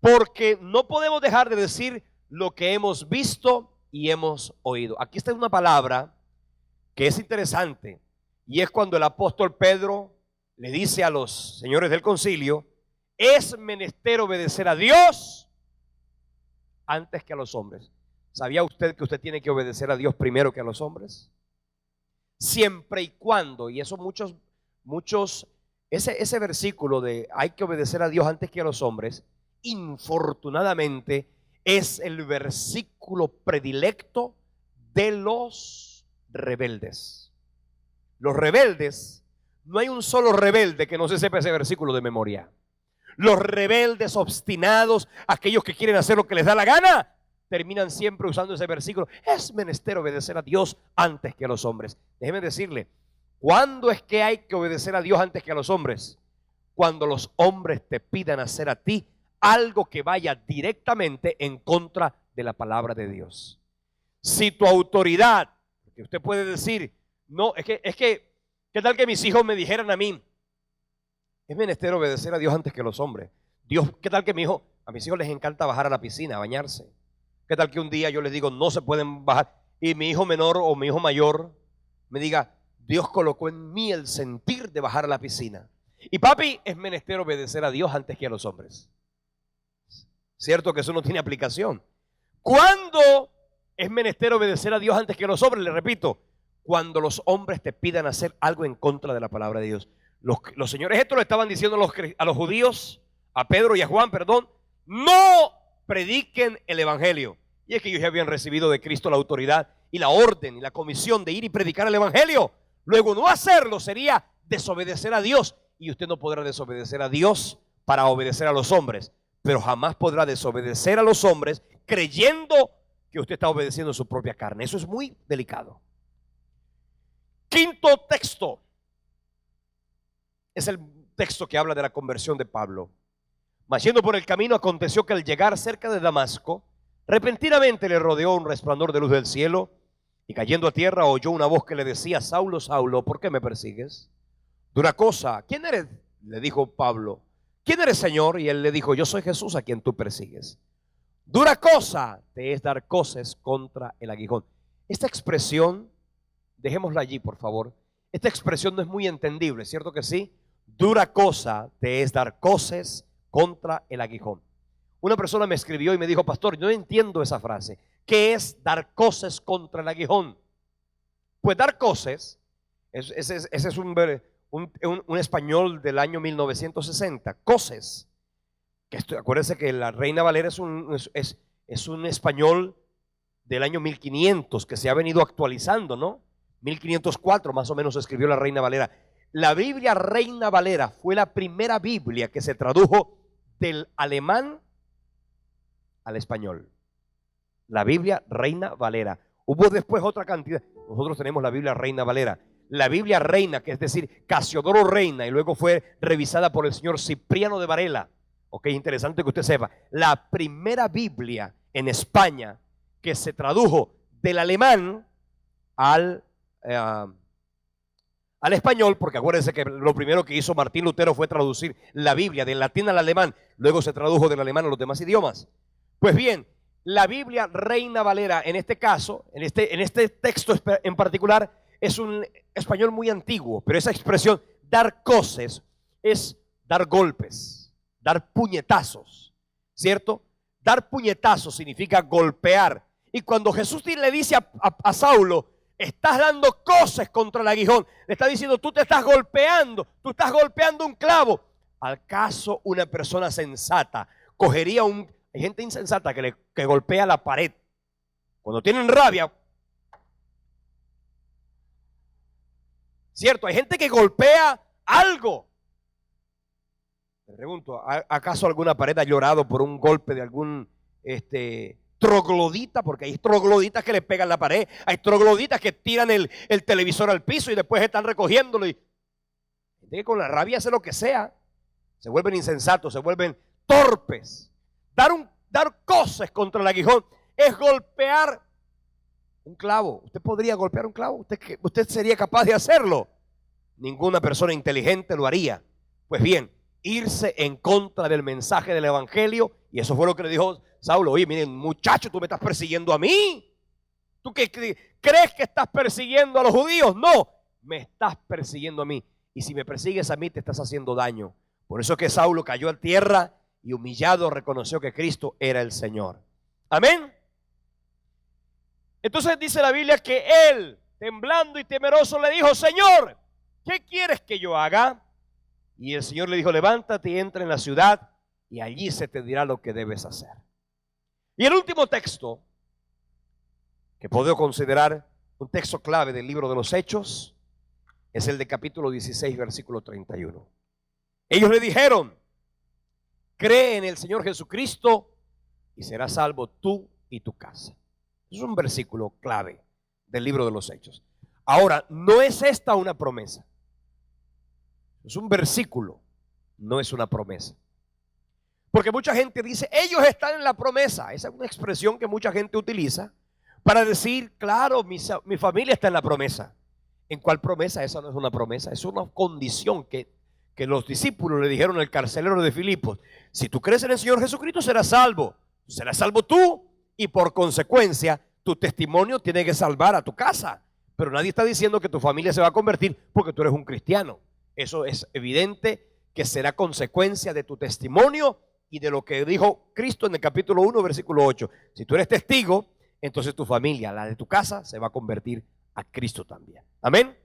porque no podemos dejar de decir lo que hemos visto y hemos oído. Aquí está una palabra que es interesante, y es cuando el apóstol Pedro le dice a los señores del concilio, es menester obedecer a Dios antes que a los hombres. ¿Sabía usted que usted tiene que obedecer a Dios primero que a los hombres? Siempre y cuando, y eso ese versículo de hay que obedecer a Dios antes que a los hombres, infortunadamente es el versículo predilecto de los rebeldes. Los rebeldes, no hay un solo rebelde que no se sepa ese versículo de memoria. Los rebeldes obstinados, aquellos que quieren hacer lo que les da la gana, terminan siempre usando ese versículo. Es menester obedecer a Dios antes que a los hombres. Déjeme decirle, ¿cuándo es que hay que obedecer a Dios antes que a los hombres? Cuando los hombres te pidan hacer a ti algo que vaya directamente en contra de la palabra de Dios. Si tu autoridad, que usted puede decir, no, es que, ¿qué tal que mis hijos me dijeran a mí? Es menester obedecer a Dios antes que a los hombres. Dios, ¿qué tal que a mis hijos les encanta bajar a la piscina, a bañarse? ¿Qué tal que un día yo les digo, no se pueden bajar? Y mi hijo menor o mi hijo mayor me diga, Dios colocó en mí el sentir de bajar a la piscina. Y papi, es menester obedecer a Dios antes que a los hombres. Cierto que eso no tiene aplicación. ¿Cuándo es menester obedecer a Dios antes que a los hombres? Le repito, cuando los hombres te pidan hacer algo en contra de la palabra de Dios. Los señores esto le estaban diciendo a los judíos, a Pedro y a Juan, perdón, no prediquen el evangelio. Y es que ellos ya habían recibido de Cristo la autoridad y la orden y la comisión de ir y predicar el evangelio. Luego no hacerlo sería desobedecer a Dios. Y usted no podrá desobedecer a Dios para obedecer a los hombres, pero jamás podrá desobedecer a los hombres creyendo que usted está obedeciendo su propia carne. Eso es muy delicado. Quinto texto es el texto que habla de la conversión de Pablo. Mas yendo por el camino, aconteció que al llegar cerca de Damasco, repentinamente le rodeó un resplandor de luz del cielo, y cayendo a tierra oyó una voz que le decía: Saulo, Saulo, ¿por qué me persigues? Dura cosa, ¿quién eres? Le dijo Pablo. ¿Quién eres, Señor? Y él le dijo: yo soy Jesús a quien tú persigues. Dura cosa te es dar coces contra el aguijón. Esta expresión, dejémosla allí, por favor. Esta expresión no es muy entendible, ¿cierto que sí? Dura cosa te es dar coces contra el aguijón. Una persona me escribió y me dijo: pastor, yo no entiendo esa frase. ¿Qué es dar coces contra el aguijón? Pues dar coces, ese es un español del año 1960, coces. Acuérdense que la Reina Valera es un español del año 1500 que se ha venido actualizando, ¿no? 1504 más o menos escribió la Reina Valera. La Biblia Reina Valera fue la primera Biblia que se tradujo del alemán al español. La Biblia Reina Valera. Hubo después otra cantidad. Nosotros tenemos la Biblia Reina Valera. La Biblia Reina, que es decir, Casiodoro Reina, y luego fue revisada por el señor Cipriano de Varela. Ok, interesante que usted sepa. La primera Biblia en España que se tradujo del alemán al español, porque acuérdense que lo primero que hizo Martín Lutero fue traducir la Biblia del latín al alemán, luego se tradujo del alemán a los demás idiomas. Pues bien, la Biblia Reina Valera, en este caso, en este texto en particular, es un español muy antiguo, pero esa expresión dar coces es dar golpes, dar puñetazos, ¿cierto? Dar puñetazos significa golpear. Y cuando Jesús le dice a Saulo: estás dando coces contra el aguijón, le está diciendo: tú te estás golpeando, tú estás golpeando un clavo. ¿Acaso una persona sensata cogería hay gente insensata que golpea la pared? Cuando tienen rabia, ¿cierto? Hay gente que golpea algo. Me pregunto, ¿acaso alguna pared ha llorado por un golpe de algún troglodita? Porque hay trogloditas que le pegan la pared, hay trogloditas que tiran el televisor al piso y después están recogiéndolo. Y gente que con la rabia hace lo que sea, se vuelven insensatos, se vuelven torpes. Dar coces contra el aguijón es golpear un clavo. ¿Usted podría golpear un clavo? ¿Usted sería capaz de hacerlo? Ninguna persona inteligente lo haría. Pues bien, irse en contra del mensaje del evangelio, y eso fue lo que le dijo Saulo: oye, miren, muchacho, tú me estás persiguiendo a mí. ¿Tú qué crees que estás persiguiendo a los judíos? No, me estás persiguiendo a mí. Y si me persigues a mí, te estás haciendo daño. Por eso que Saulo cayó a tierra y humillado reconoció que Cristo era el Señor. Amén. Entonces dice la Biblia que él, temblando y temeroso, le dijo: Señor, ¿qué quieres que yo haga? Y el Señor le dijo: levántate y entra en la ciudad, y allí se te dirá lo que debes hacer. Y el último texto que puedo considerar un texto clave del libro de los Hechos es el de capítulo 16, versículo 31. Ellos le dijeron: cree en el Señor Jesucristo y serás salvo tú y tu casa. Es un versículo clave del libro de los Hechos. Ahora, no es esta una promesa. Es un versículo, no es una promesa. Porque mucha gente dice: ellos están en la promesa. Esa es una expresión que mucha gente utiliza para decir: claro, mi familia está en la promesa. ¿En cuál promesa? Esa no es una promesa, es una condición que los discípulos le dijeron al carcelero de Filipos: si tú crees en el Señor Jesucristo, serás salvo. Serás salvo tú, y por consecuencia tu testimonio tiene que salvar a tu casa. Pero nadie está diciendo que tu familia se va a convertir porque tú eres un cristiano. Eso es evidente que será consecuencia de tu testimonio y de lo que dijo Cristo en el capítulo 1, versículo 8. Si tú eres testigo, entonces tu familia, la de tu casa, se va a convertir a Cristo también. Amén.